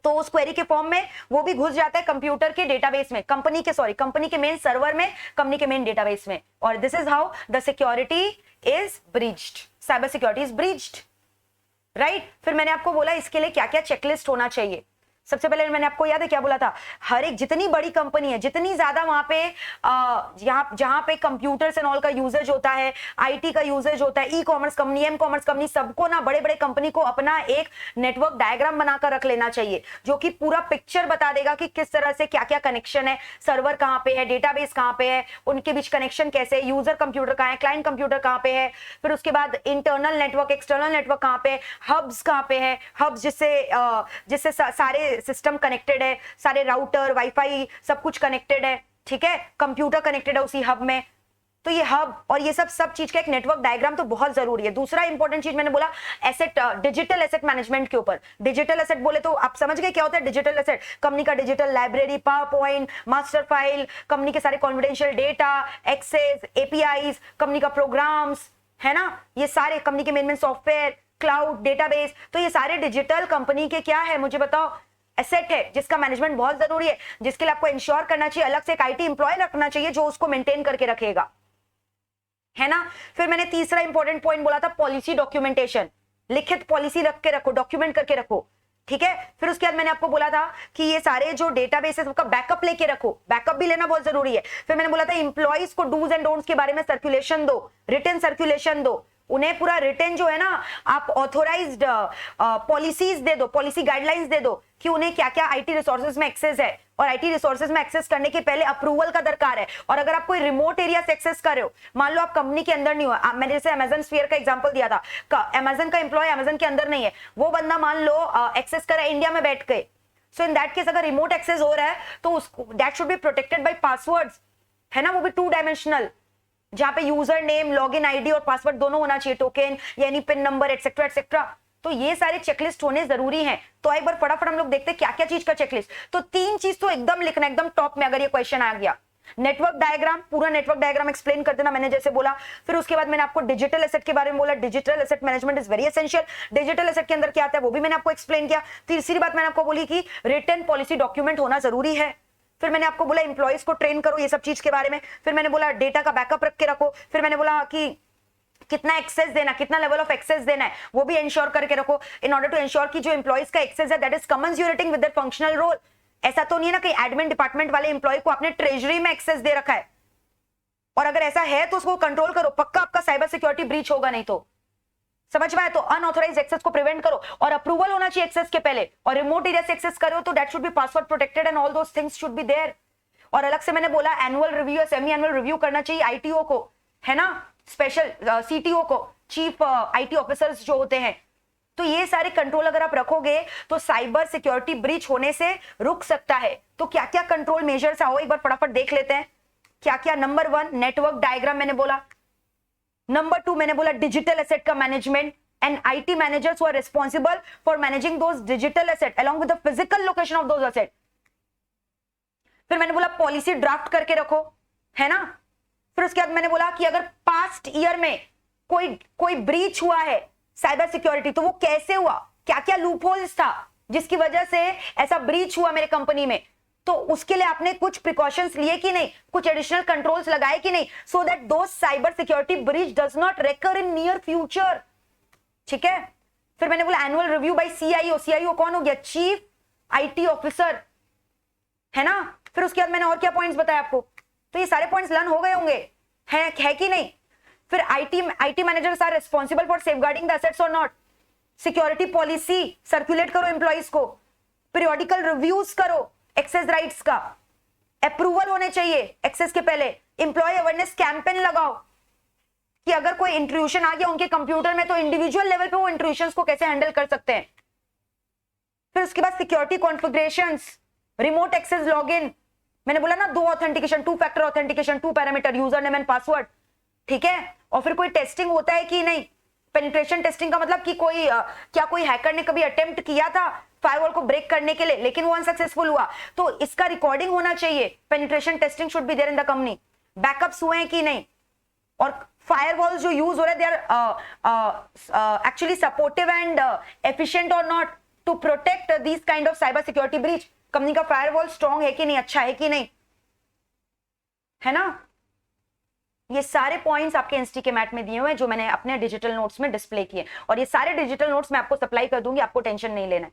तो उस क्वेरी के फॉर्म में वो भी घुस जाता है कंप्यूटर के डेटाबेस में, कंपनी के मेन सर्वर में, कंपनी के मेन डेटाबेस में। और this is how the security is breached, cyber security is breached, right. फिर मैंने आपको बोला इसके लिए क्या क्या चेकलिस्ट होना चाहिए। सबसे पहले मैंने आपको याद है क्या बोला था, हर एक जितनी बड़ी कंपनी है, जितनी ज्यादा वहां पे जहां पे कंप्यूटर्स एंड ऑल का यूजेज होता है, आईटी का यूजेज होता है, e commerce company, m commerce company, सबको ना बड़े बड़े कंपनी को अपना एक नेटवर्क डायग्राम बनाकर रख लेना चाहिए, जो कि पूरा पिक्चर बता देगा कि किस तरह से क्या क्या कनेक्शन है, सर्वर कहां पे है, डेटाबेस कहां पे है, उनके बीच कनेक्शन कैसे है, यूजर कंप्यूटर कहां है, क्लाइंट कंप्यूटर कहां पे है, फिर उसके बाद इंटरनल नेटवर्क एक्सटर्नल नेटवर्क कहां पे है, हब्स कहां पे है, हब्स जिससे सारे सिस्टम कनेक्टेड है, सारे राउटर वाईफाई सब कुछ कनेक्टेड है, ठीक है, कंप्यूटर कनेक्टेड है उसी हब में। तो ये हब और ये सब चीज का एक नेटवर्क डायग्राम तो बहुत जरूरी है। दूसरा इंपॉर्टेंट चीज मैंने बोला एसेट, डिजिटल एसेट मैनेजमेंट के ऊपर। डिजिटल एसेट बोले तो आप समझ गए क्या होता है डिजिटल एसेट, कंपनी का digital library, power point, master file, company के सारे confidential data, access, APIs, company का प्रोग्राम्स, है ना, ये सारे कंपनी के मेन सॉफ्टवेयर, क्लाउड, डेटाबेस, तो ये सारे डिजिटल कंपनी के क्या है मुझे बताओ, एसेट है, जिसका मैनेजमेंट बहुत जरूरी है, जिसके लिए आपको इंश्योर करना चाहिए, अलग से एक आईटी एम्प्लॉय रखना चाहिए जो उसको मेंटेन करके रखेगा, है ना। फिर मैंने तीसरा इंपॉर्टेंट पॉइंट बोला था पॉलिसी डॉक्यूमेंटेशन, लिखित पॉलिसी रख के रखो, डॉक्यूमेंट करके रखो, ठीक है। फिर उसके बाद मैंने आपको बोला था कि ये सारे जो डेटाबेस है सबका बैकअप लेके रखो, बैकअप भी लेना बहुत जरूरी है। फिर मैंने बोला था इंप्लॉइज को डूज एंड डोंट्स के बारे में सर्कुलेशन दो, रिटन सर्कुलेशन दो, उन्हें पूरा रिटन जो है ना आप ऑथोराइज्ड पॉलिसीज दे दो, पॉलिसी गाइडलाइंस दे दो कि उन्हें क्या क्या आईटी रिसोर्सेज में एक्सेस है, और आईटी रिसोर्सेज में एक्सेस करने के पहले अप्रूवल का दरकार है। और अगर आप कोई रिमोट एरिया से एक्सेस कर रहे हो, मान लो आप कंपनी के अंदर नहीं हो, मैंने जैसे अमेजन स्फीयर का एग्जांपल दिया था, अमेजन का एम्प्लॉय अमेजन के अंदर नहीं है, वो बंदा मान लो एक्सेस कर रहा है इंडिया में बैठ के, सो इन दैट केस अगर रिमोट एक्सेस हो रहा है तो उसको that should be protected by passwords, है ना, वो भी 2 डायमेंशनल, जहां पे यूजर नेम, लॉगिन आईडी और पासवर्ड दोनों होना चाहिए, टोकन यानी पिन नंबर एक्सेट्रा एक्सेट्रा। तो ये सारे चेकलिस्ट होने जरूरी हैं। तो एक बार फटाफट हम लोग देखते हैं क्या क्या चीज का चेकलिस्ट। तो 3 चीज तो एकदम लिखना, एकदम टॉप में अगर ये क्वेश्चन आ गया। नेटवर्क डायग्राम, पूरा नेटवर्क डायग्राम एक्सप्लेन कर देना मैंने जैसे बोला। फिर उसके बाद मैंने आपको डिजिटल एसेट के बारे में बोला, digital asset management is very essential. Digital asset के अंदर क्या आता है वो भी मैंने आपको एक्सप्लेन किया। तीसरी बात मैंने आपको बोली कि रिटन पॉलिसी डॉक्यूमेंट होना जरूरी है। फिर मैंने आपको बोला एम्प्लॉइज को ट्रेन करो ये सब चीज के बारे में। फिर मैंने बोला डेटा का बैकअप रख के रखो। फिर मैंने बोला कि कितना एक्सेस देना, कितना लेवल ऑफ एक्सेस देना है वो भी इंश्योर करके रखो, इन ऑर्डर टू इंश्योर कि जो एम्प्लॉइज का एक्सेस है that is commensurating with their functional role. ऐसा तो नहीं है ना कि एडमिन डिपार्टमेंट वाले एम्प्लॉय को आपने ट्रेजरी में एक्सेस दे रखा है, और अगर ऐसा है तो उसको कंट्रोल करो, पक्का आपका साइबर सिक्योरिटी ब्रीच होगा नहीं तो। समझ में आया? तो अनऑथराइज एक्सेस को प्रिवेंट करो, और अप्रूवल होना चाहिए एक्सेस के पहले, और रिमोट एरिया से एक्सेस करो तो that should be password protected and all those things should be there. और अलग से मैंने बोला एनुअल रिव्यू या सेमी एनुअल रिव्यू करना चाहिए आईटीओ को, है ना, स्पेशल सीटीओ को, चीफ आईटी ऑफिसर्स जो होते हैं। तो ये सारे कंट्रोल अगर आप रखोगे तो साइबर सिक्योरिटी ब्रीच होने से रुक सकता है। तो क्या क्या कंट्रोल मेजर्स आओ एक बार फटाफट देख लेते हैं क्या क्या। नंबर 1 नेटवर्क डायग्राम मैंने बोला। नंबर 2 मैंने बोला डिजिटल एसेट का management and IT managers who are responsible for managing those digital asset along with the physical location of those asset. फिर मैंने बोला पॉलिसी ड्राफ्ट करके रखो, है ना। फिर उसके बाद मैंने बोला कि अगर पास्ट ईयर में कोई ब्रीच हुआ है साइबर सिक्योरिटी तो वो कैसे हुआ, क्या क्या लूपहोल्स था जिसकी वजह से ऐसा ब्रीच हुआ मेरे कंपनी में, तो उसके लिए आपने कुछ प्रिकॉशंस लिए कि नहीं, कुछ एडिशनल कंट्रोल्स लगाए कि नहीं, so that the cyber security breach does not recur in near future. ठीक है। फिर मैंने बोला annual review by CIO. CIO कौन हो गया? चीफ आईटी ऑफिसर, है ना। फिर उसके बाद मैंने और क्या पॉइंट्स बताया आपको, तो ये सारे पॉइंट्स लर्न हो गए होंगे, है कि नहीं। फिर IT managers are responsible for safeguarding the assets और नॉट। सिक्योरिटी पॉलिसी सर्कुलेट करो एम्प्लॉइज को, पीरियोडिकल रिव्यूज करो एक्सेस राइट्स का, अप्रूवल होने चाहिए एक्सेस के पहले, एम्प्लॉय अवेयरनेस कैंपेन लगाओ कि अगर कोई इंट्रूशन आ गया उनके कंप्यूटर में तो इंडिविजुअल लेवल पे वो इंट्रूशंस को कैसे हैंडल कर सकते हैं। फिर उसके बाद security configurations, remote access login, मैंने बोला ना 2 authentication, 2 factor authentication, 2 parameter, user name and password. ठीक है। और फिर कोई टेस्टिंग होता है कि नहीं, पेनिट्रेशन टेस्टिंग का मतलब कि क्या कोई हैकर ने कभी अटेम्प्ट किया था फायरवॉल को ब्रेक करने के लिए लेकिन वो अनसक्सेसफुल हुआ, तो इसका रिकॉर्डिंग होना चाहिए। Penetration testing should be there in the company. Backups हुए हैं कि नहीं, और फायरवॉल्स जो यूज हो रहे हैं they are actually supportive and efficient और not to protect this kind of cyber security breach. Company का फायरवॉल स्ट्रांग है कि नहीं, अच्छा है कि नहीं, है ना। ये सारे पॉइंट्स आपके इंस्टी के मैट में दिए हुए हैं जो मैंने अपने डिजिटल नोट्स में डिस्प्ले किए, और ये सारे डिजिटल नोट्स मैं आपको सप्लाई कर दूंगी, आपको टेंशन नहीं लेना है।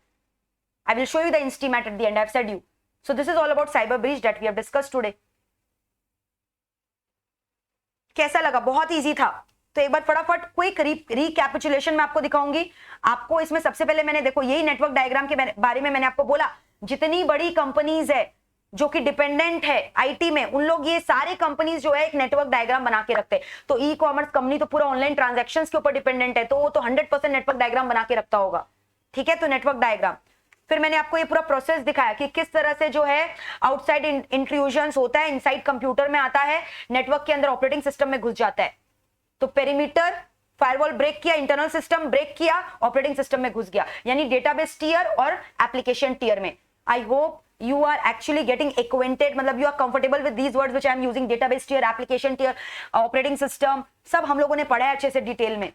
I will show you the Instamat at the end. I have said you. So this is all about cyber breach that we have discussed today. कैसा लगा? बहुत इजी था. तो एक बार फटाफट क्विक रिकैपिचुलेशन में आपको दिखाऊंगी. आपको इसमें सबसे पहले मैंने देखो यही नेटवर्क डायग्राम के बारे में मैंने आपको बोला, जितनी बड़ी कंपनीज है जो कि डिपेंडेंट है आईटी में, उन लोग ये सारे कंपनीज जो है एक नेटवर्क डायग्राम बना के रखते हैं. तो ई कॉमर्स कंपनी तो पूरा ऑनलाइन ट्रांजैक्शंस के ऊपर डिपेंडेंट है, तो वो तो 100% नेटवर्क डायग्राम बना के रखता होगा. ठीक है, तो नेटवर्क डायग्राम. फिर मैंने आपको ये पूरा प्रोसेस दिखाया कि किस तरह से जो है आउटसाइड इंट्रूजन्स होता है, इनसाइड कंप्यूटर में आता है, नेटवर्क के अंदर ऑपरेटिंग सिस्टम में घुस जाता है. तो पेरीमीटर फायरवॉल ब्रेक किया, इंटरनल सिस्टम ब्रेक किया, ऑपरेटिंग सिस्टम में घुस गया, यानी डेटाबेस टीयर और एप्लीकेशन टीयर में. I hope you are actually getting acquainted, मतलब you are comfortable with these words which I am using, database tier, application tier, operating system, सब हम लोगों ने पढ़ा है अच्छे से डिटेल में.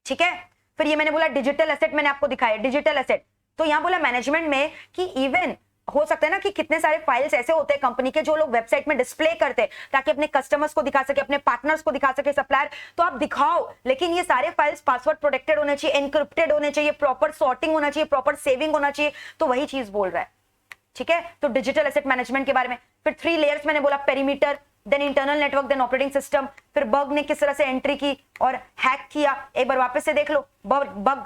ठीक है. फिर ये मैंने बोला डिजिटल एसेट, मैंने आपको दिखाया डिजिटल एसेट. तो यहां बोला मैनेजमेंट में कि इवन हो सकता है ना कि कितने सारे फाइल्स ऐसे होते हैं कंपनी के जो लोग वेबसाइट में डिस्प्ले करते हैं ताकि अपने कस्टमर्स को दिखा सके, अपने पार्टनर्स को दिखा सके, सप्लायर. तो आप दिखाओ, लेकिन ये सारे फाइल्स पासवर्ड प्रोटेक्टेड होने चाहिए, एनक्रिप्टेड होने चाहिए, प्रॉपर सॉर्टिंग होना चाहिए, प्रॉपर सेविंग होना चाहिए. तो वही चीज बोल रहा है. ठीक है. तो डिजिटल एसेट मैनेजमेंट के बारे में. फिर 3 लेयर्स मैंने बोला, perimeter, then internal network, then operating system. फिर बग ने किस तरह से एंट्री की और हैक किया. एक बार वापस से देख लो बग,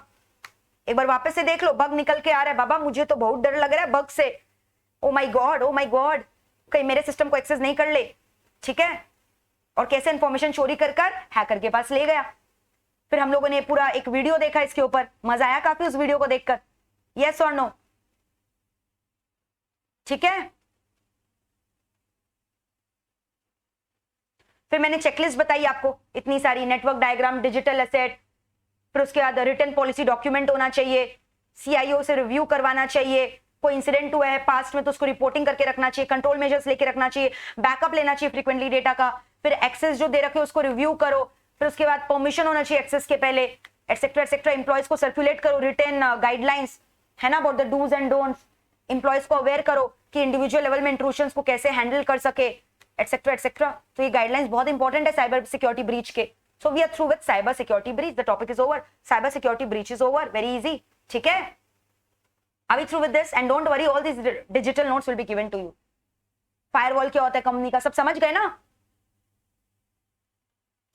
एक बार वापस से देख लो, बग निकल के आ रहा है. बाबा मुझे तो बहुत डर लग रहा है बग से. ओ माय गॉड, कहीं मेरे सिस्टम को एक्सेस नहीं कर ले. ठीक है. और कैसे इंफॉर्मेशन चोरी कर हैकर के पास ले गया. फिर हम लोगों ने पूरा एक वीडियो देखा इसके ऊपर. मजा आया काफी उस वीडियो को देखकर? यस और नो? ठीक है. फिर मैंने चेकलिस्ट बताई आपको इतनी सारी, नेटवर्क डायग्राम, डिजिटल एसेट, फिर उसके बाद रिटर्न पॉलिसी डॉक्यूमेंट होना चाहिए, सीआईओ से रिव्यू करवाना चाहिए, कोई इंसिडेंट हुआ है पास्ट में तो उसको रिपोर्टिंग करके रखना चाहिए, कंट्रोल मेजर्स लेके रखना चाहिए, बैकअप लेना चाहिए फ्रीक्वेंटली डेटा का. फिर एक्सेस जो दे रखे उसको रिव्यू करो. फिर उसके बाद परमिशन होना चाहिए एक्सेस के पहले, एटसेट्रा एटसेट्रा. एम्प्लॉयज को सर्कुलेट करो रिटर्न गाइडलाइंस, है ना, about the dos and don'ts. Employees को अवेयर करो कि इंडिविजुअल लेवल में इंट्रूशंस को कैसे हैंडल कर सके, एटसेट्रा एटसेट्रा. तो ये गाइडलाइंस बहुत इंपॉर्टेंट है साइबर सिक्योरिटी ब्रीच के. So we are through with cyber security breach. The topic is over. Cyber security breach is over. Very easy. ठीक है. Are we through with this? And don't worry, all these digital notes will be given to you. Firewall क्या होता है company का, सब समझ गए ना?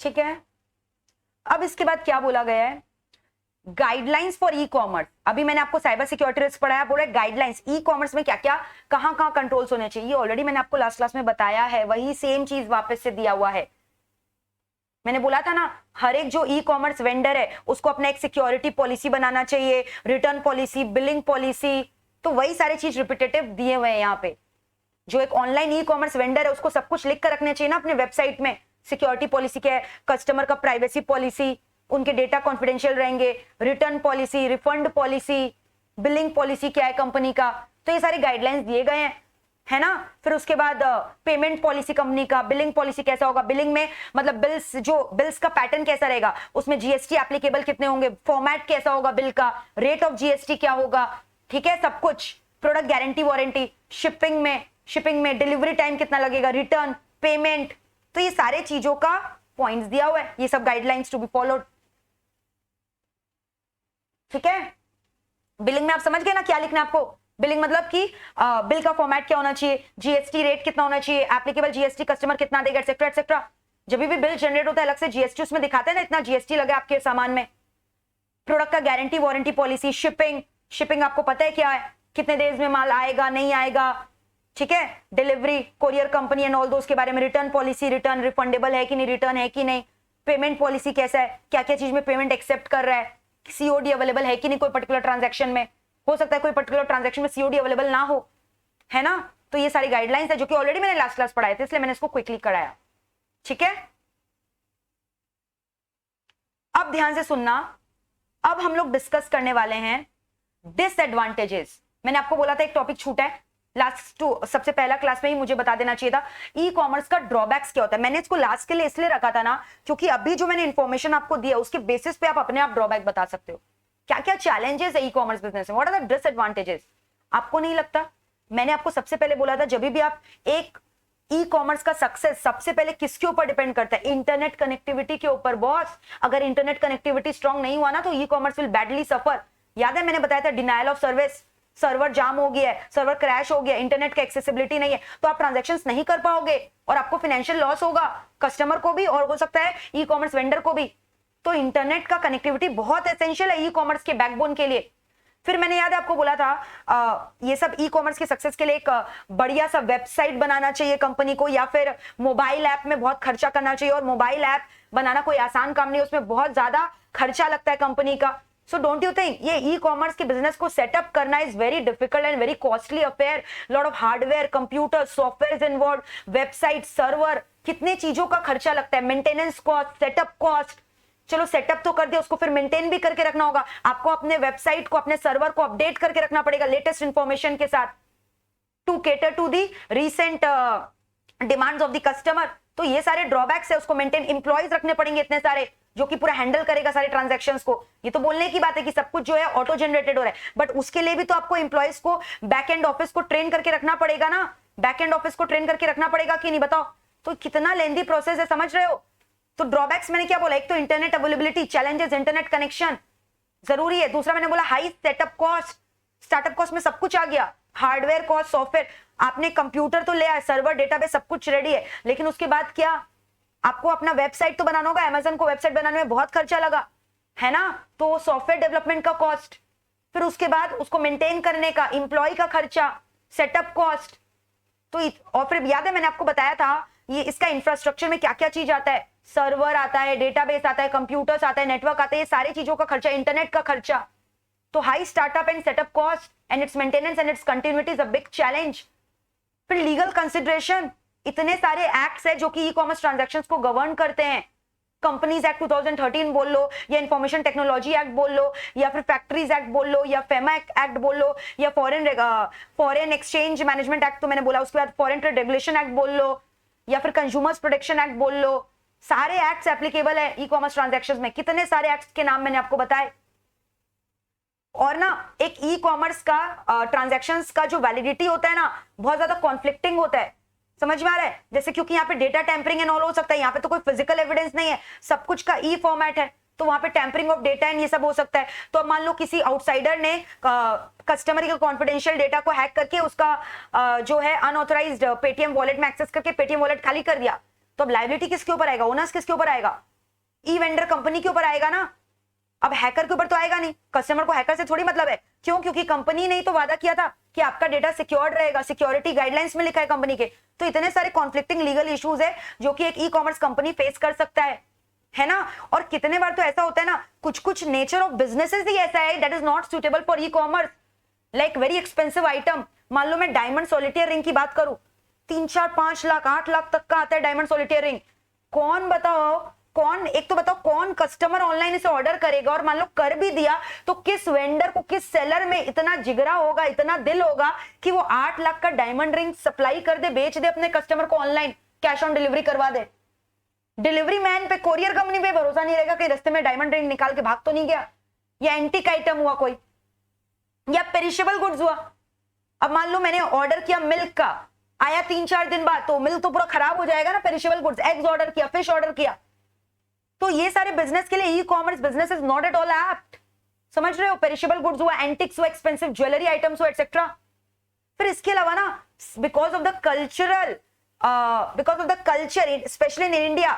ठीक है. अब इसके बाद क्या बोला गया है? Guidelines for e commerce. अभी मैंने आपको साइबर सिक्योरिटी रिस्क पढ़ाया, बोला गाइडलाइंस ई कॉमर्स में क्या क्या कहां कंट्रोल्स होने चाहिए. ऑलरेडी मैंने आपको लास्ट क्लास में बताया है, वही सेम चीज वापस से दिया हुआ है. मैंने बोला था ना, हर एक जो ई कॉमर्स वेंडर है उसको अपना एक सिक्योरिटी पॉलिसी बनाना चाहिए, रिटर्न पॉलिसी, बिलिंग पॉलिसी. तो वही सारे चीज रिपीटेटिव दिए हुए हैं यहाँ पे. जो एक ऑनलाइन ई कॉमर्स वेंडर है उसको सब कुछ लिख कर रखना चाहिए ना अपने वेबसाइट में. सिक्योरिटी पॉलिसी क्या है, कस्टमर का प्राइवेसी पॉलिसी, उनके डेटा कॉन्फिडेंशियल रहेंगे, return policy, refund policy, billing policy क्या है कंपनी का. तो ये सारे गाइडलाइंस दिए गए हैं, है ना. फिर उसके बाद पेमेंट पॉलिसी कंपनी का, बिलिंग पॉलिसी कैसा होगा, बिलिंग में मतलब बिल्स का पैटर्न कैसा रहेगा, उसमें जीएसटी एप्लीकेबल कितने होंगे, फॉर्मेट कैसा होगा बिल का, रेट ऑफ जीएसटी क्या होगा. ठीक है, सब कुछ. प्रोडक्ट गारंटी वारंटी, शिपिंग में डिलीवरी टाइम कितना लगेगा, रिटर्न, पेमेंट. तो ये सारे चीजों का पॉइंट्स दिया हुआ है. ये सब गाइडलाइंस टू बी फॉलोड. ठीक है. बिलिंग में आप समझ गए ना क्या लिखना है आपको. बिलिंग मतलब कि बिल का फॉर्मेट क्या होना चाहिए, जीएसटी रेट कितना होना चाहिए, एप्लीकेबल जीएसटी कस्टमर कितना देगा, एटसेट्रा एटसेट्रा. जब भी बिल जनरेट होता है अलग से जीएसटी उसमें दिखाते हैं ना, इतना जीएसटी लगे आपके सामान में. प्रोडक्ट का गारंटी वारंटी पॉलिसी, शिपिंग आपको पता है क्या है, कितने डेज में माल आएगा नहीं आएगा. ठीक है. Delivery, courier company and all दोस्त के बारे में. रिटर्न पॉलिसी, रिटर्न रिफंडेबल है कि नहीं, रिटर्न है कि नहीं. पेमेंट पॉलिसी कैसा है, क्या क्या चीज में पेमेंट एक्सेप्ट कर रहा है, सीओडी अवेलेबल है कि नहीं कोई पर्टिकुलर ट्रांजैक्शन में. हो सकता है कोई पर्टिकुलर ट्रांजैक्शन में सीओडी अवेलेबल ना हो, है ना. तो ये सारी गाइडलाइंस है जो कि ऑलरेडी मैंने लास्ट क्लास पढ़ाए थे, इसलिए मैंने इसको क्विकली कराया. ठीक है. अब ध्यान से सुनना. अब हम लोग डिस्कस करने वाले हैं डिसएडवांटेजेस. मैंने आपको बोला था एक टॉपिक छूटा है लास्ट सबसे पहला क्लास में ही मुझे बता देना चाहिए था. ई कॉमर्स का ड्रॉबैक्स क्या होता है. मैंने इसको लास्ट के लिए इसलिए रखा था ना क्योंकि अभी जो मैंने इंफॉर्मेशन आपको दिया उसके बेसिस पे आप अपने आप ड्रॉबैक बता सकते हो. क्या क्या चैलेंजेस है ई कॉमर्स बिजनेस में, व्हाट आर द डिसएडवांटेजेस. आपको नहीं लगता मैंने आपको सबसे पहले बोला था जब भी आप एक ई कॉमर्स का सक्सेस सबसे पहले किसके ऊपर डिपेंड करता है, इंटरनेट कनेक्टिविटी के ऊपर. बॉस अगर इंटरनेट कनेक्टिविटी स्ट्रांग नहीं हुआ ना तो ई कॉमर्स विल बैडली सफर. याद है मैंने बताया था डिनायल ऑफ सर्विस, सर्वर जाम हो गया है, सर्वर क्रैश हो गया, इंटरनेट का एक्सेसिबिलिटी नहीं है, तो आप ट्रांजैक्शंस नहीं कर पाओगे और आपको फाइनेंशियल लॉस होगा, कस्टमर को भी और हो सकता है ई कॉमर्स वेंडर को भी। तो इंटरनेट का कनेक्टिविटी बहुत एसेंशियल है ई कॉमर्स के बैकबोन के लिए। फिर मैंने याद है आपको बोला था ये सब ई कॉमर्स के सक्सेस के लिए एक बढ़िया सा वेबसाइट बनाना चाहिए कंपनी को, या फिर मोबाइल ऐप में बहुत खर्चा करना चाहिए, और मोबाइल ऐप बनाना कोई आसान काम नहीं, उसमें बहुत ज्यादा खर्चा लगता है कंपनी का। सो डोंट यू थिंक ये ई कॉमर्स के बिजनेस को सेटअप करना is very difficult and very costly affair, lot of hardware, computer, software involve, website, server, कितने चीजों का खर्चा लगता है, मेंटेनेंस कॉस्ट, सेटअप कॉस्ट। चलो सेटअप तो कर दिया, उसको फिर मेंटेन भी करके रखना होगा, आपको अपने वेबसाइट को, अपने सर्वर को अपडेट करके रखना पड़ेगा लेटेस्ट इंफॉर्मेशन के साथ to cater to the recent demands of the customer. तो ये सारे ड्रॉबैक्स है, उसको मेंटेन, एम्प्लॉइज रखने पड़ेंगे इतने सारे जो कि पूरा हैंडल करेगा सारे ट्रांजैक्शंस को। ये तो बोलने की बात है कि सब कुछ जो है ऑटो जनरेटेड हो रहा है, बट उसके लिए भी तो आपको एम्प्लॉइज को, बैक एंड ऑफिस को ट्रेन करके रखना पड़ेगा ना, बैक एंड ऑफिस को ट्रेन करके रखना पड़ेगा कि नहीं, बताओ। तो कितना लेंदी प्रोसेस है, समझ रहे हो। तो ड्रॉबैक्स मैंने क्या बोला, एक तो internet availability, challenges internet connection जरूरी है, दूसरा मैंने बोला high setup cost, startup cost में सब कुछ आ गया, हार्डवेयर कॉस्ट, सॉफ्टवेयर, आपने कंप्यूटर तो ले आए, सर्वर, डेटाबेस सब कुछ रेडी है, लेकिन उसके बाद क्या, आपको अपना वेबसाइट तो बनाना होगा। अमेज़न को वेबसाइट बनाने में बहुत खर्चा लगा है ना, तो सॉफ्टवेयर डेवलपमेंट का कॉस्ट, फिर उसके बाद उसको मेंटेन करने का एम्प्लॉय का खर्चा, सेटअप कॉस्ट। तो और फिर याद है मैंने आपको बताया था ये इसका इंफ्रास्ट्रक्चर में क्या क्या चीज आता है, सर्वर आता है, डेटाबेस आता है, कंप्यूटर्स आता है, नेटवर्क आता है, ये सारी चीजों का खर्चा, इंटरनेट का खर्चा। तो high startup and setup cost and it's maintenance and it's continuity is a big challenge. फिर लीगल कंसिडरेशन, इतने सारे एक्ट्स है जो कि ई कॉमर्स ट्रांजैक्शंस को गवर्न करते हैं, कंपनीज एक्ट 2013 बोल लो, या इंफॉर्मेशन टेक्नोलॉजी एक्ट बोल लो, या फिर फैक्ट्रीज एक्ट बोल लो, या फेमा एक्ट बोल लो, या फॉरेन एक्सचेंज मैनेजमेंट एक्ट तो मैंने बोला, उसके बाद फॉरेन ट्रेड रेगुलेशन एक्ट बोल लो, या फिर कंज्यूमर्स प्रोटेक्शन एक्ट बोल लो, सारे एक्ट्स एप्लीकेबल है ई कॉमर्स ट्रांजैक्शंस में। कितने सारे एक्ट्स के नाम मैंने आपको बताए। और ना एक ई कॉमर्स का ट्रांजैक्शंस का जो वैलिडिटी होता है ना, बहुत ज्यादा कॉन्फ्लिक्टिंग होता है, समझ में आ रहा है। जैसे क्योंकि यहाँ पे डेटा टैंपरिंग एंड ऑल हो सकता है, यहाँ पे तो कोई फिजिकल एविडेंस नहीं है, सब कुछ का ई फॉर्मेट है, तो वहां पे टैंपरिंग ऑफ डेटा एंड ये सब हो सकता है। तो अब मान लो किसी आउटसाइडर ने कस्टमर के कॉन्फिडेंशियल डेटा को हैक करके उसका जो है अनऑथराइज्ड पेटीएम वॉलेट में एक्सेस करके पेटीएम वॉलेट खाली कर दिया, तो अब लायबिलिटी किसके ऊपर आएगा, ओनर्स किसके ऊपर आएगा, ई वेंडर कंपनी के ऊपर आएगा ना। अब हैकर के ऊपर तो आएगा नहीं, कस्टमर को हैकर से थोड़ी मतलब है, क्यों, क्योंकि कंपनी ने ही तो वादा किया था कि आपका डेटा सिक्योर्ड रहेगा, सिक्योरिटी गाइडलाइंस में लिखा है कंपनी के। तो इतने सारे कॉन्फ्लिक्टिंग लीगल इश्यूज है जो कि एक ई कॉमर्स कंपनी फेस कर सकता है ना। और कितने बार तो ऐसा होता है ना, कुछ कुछ नेचर ऑफ बिजनेसेस ही ऐसा है that is not suitable for e commerce, like very expensive item. मान लो मैं डायमंड सॉलिटेयर रिंग की बात करूं, 3, 4, 5 लाख 8 लाख तक का आता है डायमंड सॉलिटेयर रिंग। कौन बताओ, कौन, एक तो बताओ कौन कस्टमर ऑनलाइन इसे ऑर्डर करेगा, और मान लो कर भी दिया तो किस वेंडर को, किस सेलर में इतना जिगरा होगा, इतना दिल होगा कि वो 8 लाख का डायमंड रिंग सप्लाई कर दे, बेच दे अपने कस्टमर को, ऑनलाइन कैश ऑन डिलीवरी करवा दे। डिलीवरी मैन पे, कोरियर कंपनी पे भरोसा नहीं रहेगा कि रास्ते में डायमंड रिंग निकाल के भाग तो नहीं गया, या एंटीक आइटम हुआ कोई, या पेरिशेबल गुड्स हुआ। अब मान लो मैंने ऑर्डर किया मिल्क का, आया 3-4 दिन बाद, तो मिल्क तो पूरा खराब हो जाएगा ना, पेरिशेबल गुड्स। एग्स ऑर्डर किया, फिश ऑर्डर किया, तो ये सारे बिजनेस के लिए e commerce business is not at all apt, समझ रहे हो। पेरिशेबल गुड्स हुआ, एंटिक्स हुआ, एक्सपेंसिव ज्वेलरी आइटम्स हुआ, एटसेट्रा। फिर इसके अलावा ना because of the culture specially in India,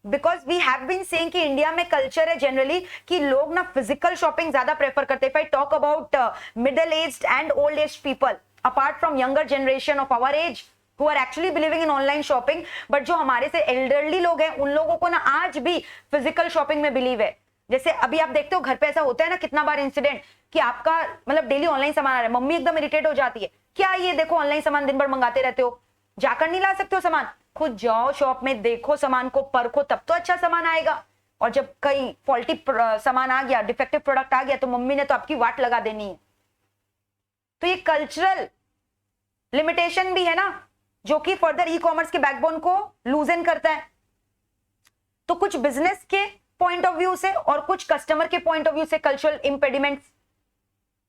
because we have been saying कि इंडिया में कल्चर है जनरली कि लोग ना फिजिकल शॉपिंग ज्यादा प्रेफर करते हैं। If I talk about middle aged and old age people, apart from younger generation of our age who are actually believing in online shopping, but जो हमारे से एल्डरली लोग हैं उन लोगों को ना आज भी फिजिकल शॉपिंग में बिलीव है। जैसे अभी आप देखते हो घर पे ऐसा होता है ना, कितना बार इंसिडेंट कि आपका मतलब डेली ऑनलाइन सामान आ रहा है, मम्मी एकदम इरिटेट हो जाती है, क्या ये देखो ऑनलाइन सामान दिन भर मंगाते रहते हो, जाकर नहीं ला सकते हो सामान, खुद जाओ शॉप में, देखो सामान को, परखो, तब तो अच्छा सामान आएगा। और जब कहीं फॉल्टी सामान आ गया, डिफेक्टिव प्रोडक्ट आ गया, तो मम्मी ने तो आपकी वाट लगा देनी है। तो ये कल्चरल लिमिटेशन भी है ना, जो कि फर्दर ई कॉमर्स के बैकबोन को लूजन करता है। तो कुछ बिजनेस के पॉइंट ऑफ व्यू से और कुछ कस्टमर के पॉइंट ऑफ व्यू से कल्चरल इंपेडिमेंट्स।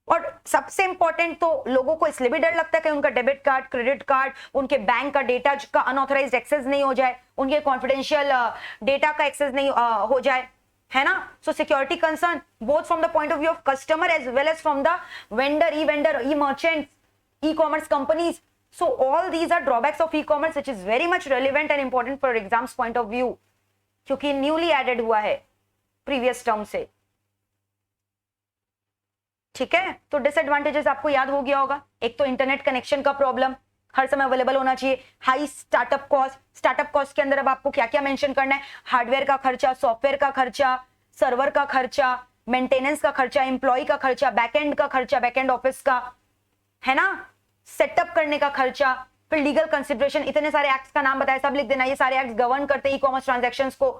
और सबसे इंपॉर्टेंट तो लोगों को इसलिए भी डर लगता है कि उनका डेबिट कार्ड, क्रेडिट कार्ड, उनके बैंक का डेटा का अनऑथराइज्ड एक्सेस नहीं हो जाए, उनके कॉन्फिडेंशियल डेटा का एक्सेस नहीं हो जाए। है ना. So security concern both from the point of view of customer as well as from the vendor, e merchant, e-commerce companies. So all these are drawbacks of e-commerce which is very much relevant and important for exams point of view, क्योंकि newly added हुआ है previous term से. ठीक है, तो disadvantages आपको याद हो गया होगा. एक तो इंटरनेट कनेक्शन का प्रॉब्लम, हर समय अवेलेबल होना चाहिए. हाई स्टार्टअप कॉस्ट के अंदर अब आपको क्या क्या मेंशन करना है. हार्डवेयर का खर्चा, सॉफ्टवेयर का खर्चा, सर्वर का खर्चा, मेंटेनेंस का खर्चा, एम्प्लॉय का खर्चा, बैकएंड का खर्चा, बैकएंड ऑफिस का, है ना, सेटअप करने का खर्चा, फिर लीगल कंसिडरेशन. इतने सारे एक्ट्स का नाम बताया, सब लिख देना. ये सारे एक्ट्स गवर्न करते हैं ई कॉमर्स ट्रांजैक्शंस को,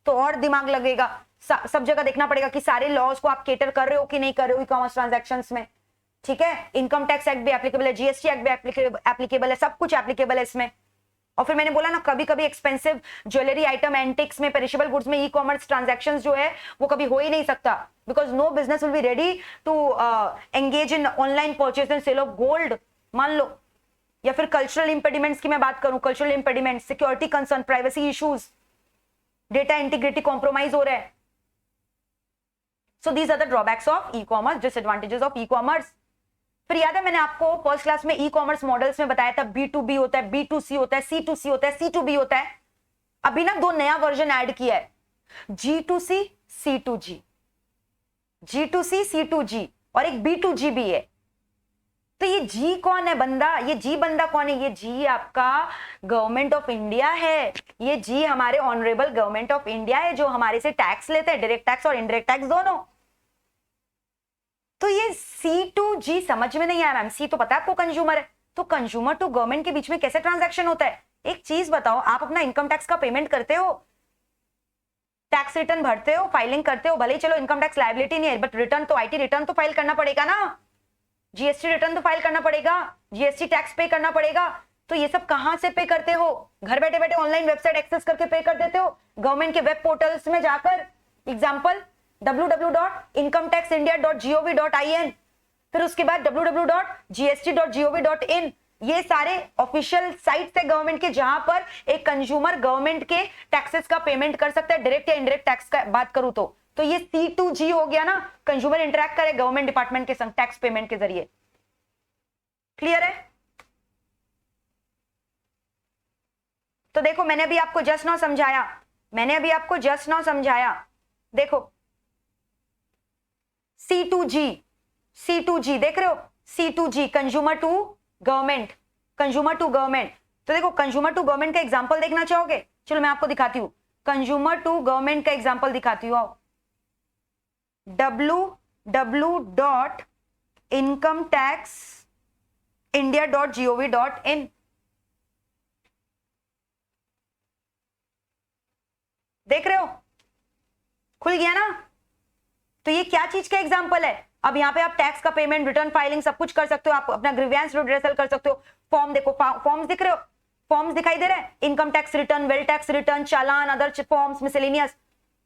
तो और दिमाग लगेगा. सब जगह देखना पड़ेगा कि सारे लॉज को आप केटर कर रहे हो कि नहीं कर रहे हो ई कॉमर्स ट्रांजैक्शंस में. ठीक है, इनकम टैक्स एक्ट भी एप्लीकेबल है, जीएसटी एक्ट भी एप्लीकेबल है, सब कुछ एप्लीकेबल है इसमें. और फिर मैंने बोला ना, कभी कभी एक्सपेंसिव ज्वेलरी आइटम, एंटिक्स में, पेरिशेबल गुड्स में ई कॉमर्स ट्रांजैक्शंस जो है वो कभी हो ही नहीं सकता, because no business will be ready to engage in online purchase and sale of gold, मान लो. या फिर कल्चरल इंपेडिमेंट्स की मैं बात करूं, cultural impediment, security concern, privacy issues, data integrity compromise हो रहा है. So these are the drawbacks of e commerce, disadvantages of e commerce. फिर याद है मैंने आपको फर्स्ट क्लास में ई कॉमर्स मॉडल्स में बताया था, B2B होता है, B2C होता है, C2C होता है, C2B होता है. अभी ना 2 नया वर्जन ऐड किया है, G2C, C2G, G2C, C2G, और एक B2G भी है. तो ये G कौन है बंदा, ये G बंदा कौन है? ये G आपका गवर्नमेंट ऑफ इंडिया है. ये G हमारे ऑनरेबल गवर्नमेंट ऑफ इंडिया है, जो हमारे से टैक्स लेते हैं, डायरेक्ट टैक्स और इनडायरेक्ट टैक्स दोनों. तो ये C2G समझ में नहीं आया मैम. C तो पता है आपको कंज्यूमर है, तो कंज्यूमर टू गवर्नमेंट के बीच में कैसे ट्रांजैक्शन होता है? एक चीज बताओ, आप अपना इनकम टैक्स का पेमेंट करते हो, टैक्स रिटर्न भरते हो, फाइलिंग करते हो, भले ही चलो इनकम टैक्स लायबिलिटी नहीं है, बट रिटर्न तो आईटी रिटर्न तो फाइल करना पड़ेगा ना, जीएसटी रिटर्न तो फाइल करना पड़ेगा, जीएसटी टैक्स पे करना पड़ेगा. तो ये सब कहां से पे करते हो? घर बैठे बैठे ऑनलाइन वेबसाइट एक्सेस करके पे कर देते हो, गवर्नमेंट के वेब पोर्टल्स में जाकर. एग्जांपल www.incometaxindia.gov.in, फिर उसके बाद www.gst.gov.in. ये सारे ऑफिशियल साइट्स है गवर्नमेंट के, जहां पर एक कंज्यूमर गवर्नमेंट के टैक्सेस का पेमेंट कर सकता है, डायरेक्ट या इनडायरेक्ट टैक्स का बात करूं तो ये C2G हो गया ना, कंज्यूमर इंटरैक्ट करे गवर्नमेंट डिपार्टमेंट के संग टैक्स पेमेंट के जरिए. क्लियर है? तो देखो मैंने अभी आपको जस्ट नाउ समझाया, देखो C2G देख रहे हो, C2G कंज्यूमर टू गवर्नमेंट. तो देखो कंज्यूमर टू गवर्नमेंट का एग्जांपल देखना चाहोगे? चलो मैं आपको दिखाती हूं, कंज्यूमर टू गवर्नमेंट का एग्जांपल दिखाती हूं. आओ, www.incometaxindia.gov.in. देख रहे हो, खुल गया ना. तो ये क्या चीज का एग्जांपल है? अब यहाँ पे आप टैक्स का पेमेंट, रिटर्न फाइलिंग सब कुछ कर सकते हो, आप अपना ग्रीवेंस रिड्रेसल कर सकते हो. फॉर्म देखो, फॉर्म्स दिख रहे हो, फॉर्म्स दिखाई दे रहे हैं, income tax return, wealth tax return, चालान, अदर फॉर्म्स, मिसलेनियस.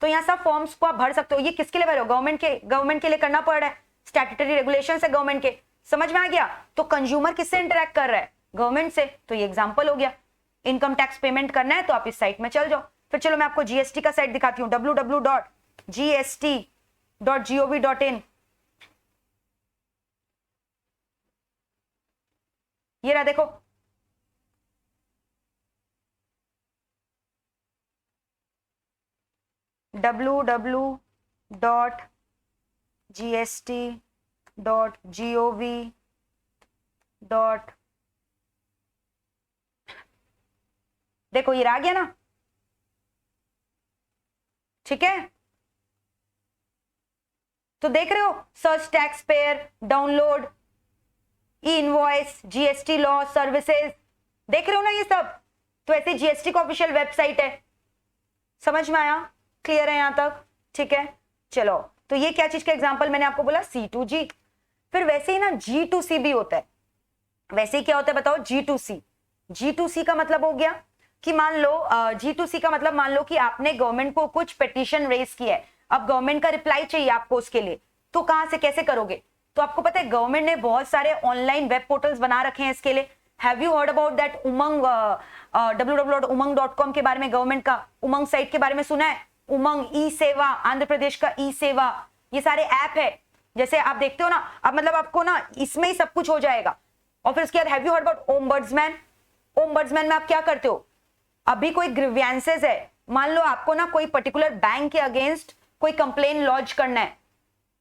तो यहाँ सब फॉर्म्स को आप भर सकते हो. ये किसके लिए भर रहे हो? गवर्नमेंट के लिए करना पड़ रहा है, स्टैट्यूटरी रेगुलेशंस है गवर्नमेंट के. समझ में आ गया? तो कंज्यूमर किससे इंटरैक्ट कर रहा है? गवर्नमेंट से. तो ये एग्जाम्पल हो गया. इनकम टैक्स पेमेंट करना है तो आप इस साइट में चल जाओ. फिर चलो मैं आपको जीएसटी का साइट दिखाती हूँ, www.gst.gov.in. ये रहा देखो, www.gst.gov. देखो ये आ गया ना, ठीक है. तो देख रहे हो, सर्च टैक्स पेयर, डाउनलोड, ई इनवॉइस, जीएसटी लॉ सर्विसेज, देख रहे हो ना ये सब. तो ऐसे जीएसटी का ऑफिशियल वेबसाइट है. समझ में आया? क्लियर है यहां तक? ठीक है, चलो. तो ये क्या चीज का एग्जांपल मैंने आपको बोला? C2G. फिर वैसे ही ना G2C भी होता है. वैसे ही क्या होता है बताओ? G2C का मतलब हो गया कि मान लो G2C का मतलब मान लो कि आपने गवर्नमेंट को कुछ पिटीशन रेज किया है, अब गवर्नमेंट का रिप्लाई चाहिए आपको उसके लिए, तो कहां से कैसे करोगे? तो आपको पता है गवर्नमेंट ने बहुत सारे ऑनलाइन वेब पोर्टल्स बना रखे हैं इसके लिए. Have you heard about that Umang, www.umang.com के बारे में, गवर्नमेंट का उमंग साइट के बारे में सुना है? उमंग, ई सेवा, आंध्र प्रदेश का ई सेवा, ये सारे ऐप है। जैसे आप देखते हो ना, अब मतलब आपको ना इसमें ही सब कुछ हो जाएगा। और फिर उसके बाद have you heard about ombudsman? Ombudsman में आप क्या करते हो? अभी कोई ग्रीवियंसेस है, मान लो आपको ना कोई पर्टिकुलर बैंक के अगेंस्ट कोई कंप्लेन लॉन्च करना है,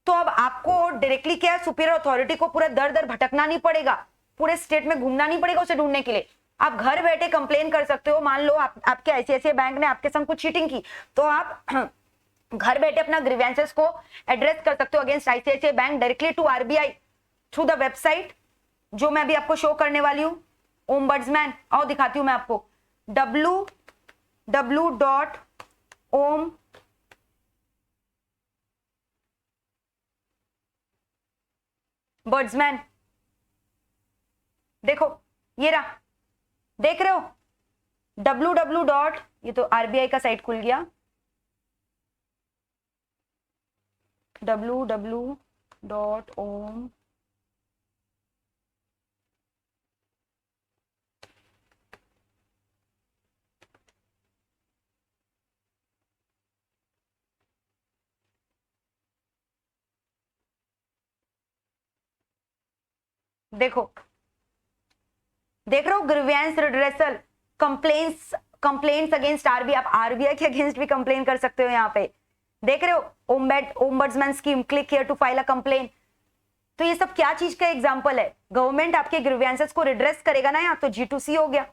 तो अब आपको डायरेक्टली क्या सुपीरियर अथॉरिटी को पूरा दर दर भटकना नहीं पड़ेगा, पूरे स्टेट में घूमना नहीं पड़ेगा उसे ढूंढने के लिए। आप घर बैठे कंप्लेन कर सकते हो। मान लो आपके ICICI बैंक ने आपके संग कुछ चीटिंग की, तो आप घर बैठे अपना ग्रीवेंसेस को एड्रेस कर सकते हो against ICICI bank directly to RBI through the website जो मैं अभी आपको शो करने वाली हूं, ओम्बड्समैन। आओ दिखाती हूं मैं आपको, www.ombudsman, देखो ये रहा, देख रहे हो www. ये तो RBI का साइट खुल गया, www.om देखो, देख रहे हो grievance redressal, complaints against RBI। आप RBI के अगेंस्ट भी कंप्लेन कर सकते हो। यहाँ पे देख रहे हो ombudsman scheme, click here to file a complain. तो ये सब क्या चीज का एग्जांपल है? गवर्नमेंट आपके ग्रीवेंसेस को रिड्रेस करेगा ना, यहाँ तो G2C हो गया,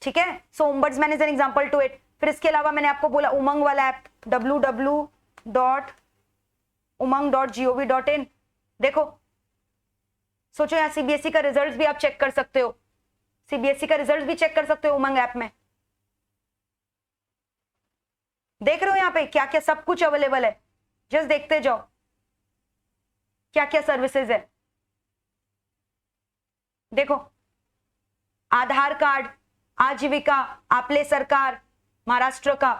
ठीक है। So ombudsman is an example to it. फिर इसके अलावा मैंने आपको बोला उमंग वाला ऐप, www.umang.gov.in। देखो, सोचो यहाँ CBSE का रिजल्ट भी आप चेक कर सकते हो, CBSE का रिजल्ट भी चेक कर सकते हो उमंग ऐप में। देख रहे हो यहाँ पे क्या क्या सब कुछ अवेलेबल है, जस्ट देखते जाओ क्या क्या सर्विसेज है। देखो, आधार कार्ड, आजीविका, आपले सरकार, महाराष्ट्र का,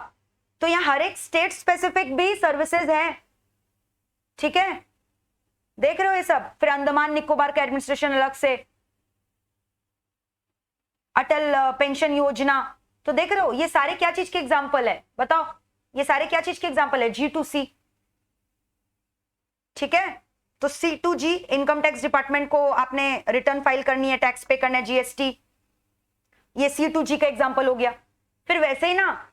तो यहाँ हर एक स्टेट स्पेसिफिक भी सर्विसेज है, ठीक है। देख रहे हो ये सब। फिर अंडमान निकोबार का एडमिनिस्ट्रेशन अलग से, अटल पेंशन योजना। तो देख रहे हो ये सारे क्या चीज के एग्जाम्पल है? बताओ, ये सारे क्या चीज के एग्जाम्पल है? G2C, ठीक है। तो C2G इनकम टैक्स डिपार्टमेंट को आपने रिटर्न फाइल करनी है, टैक्स पे करना है, GST, ये C2G का एग्जाम्पल हो गया। फिर वैसे ही ना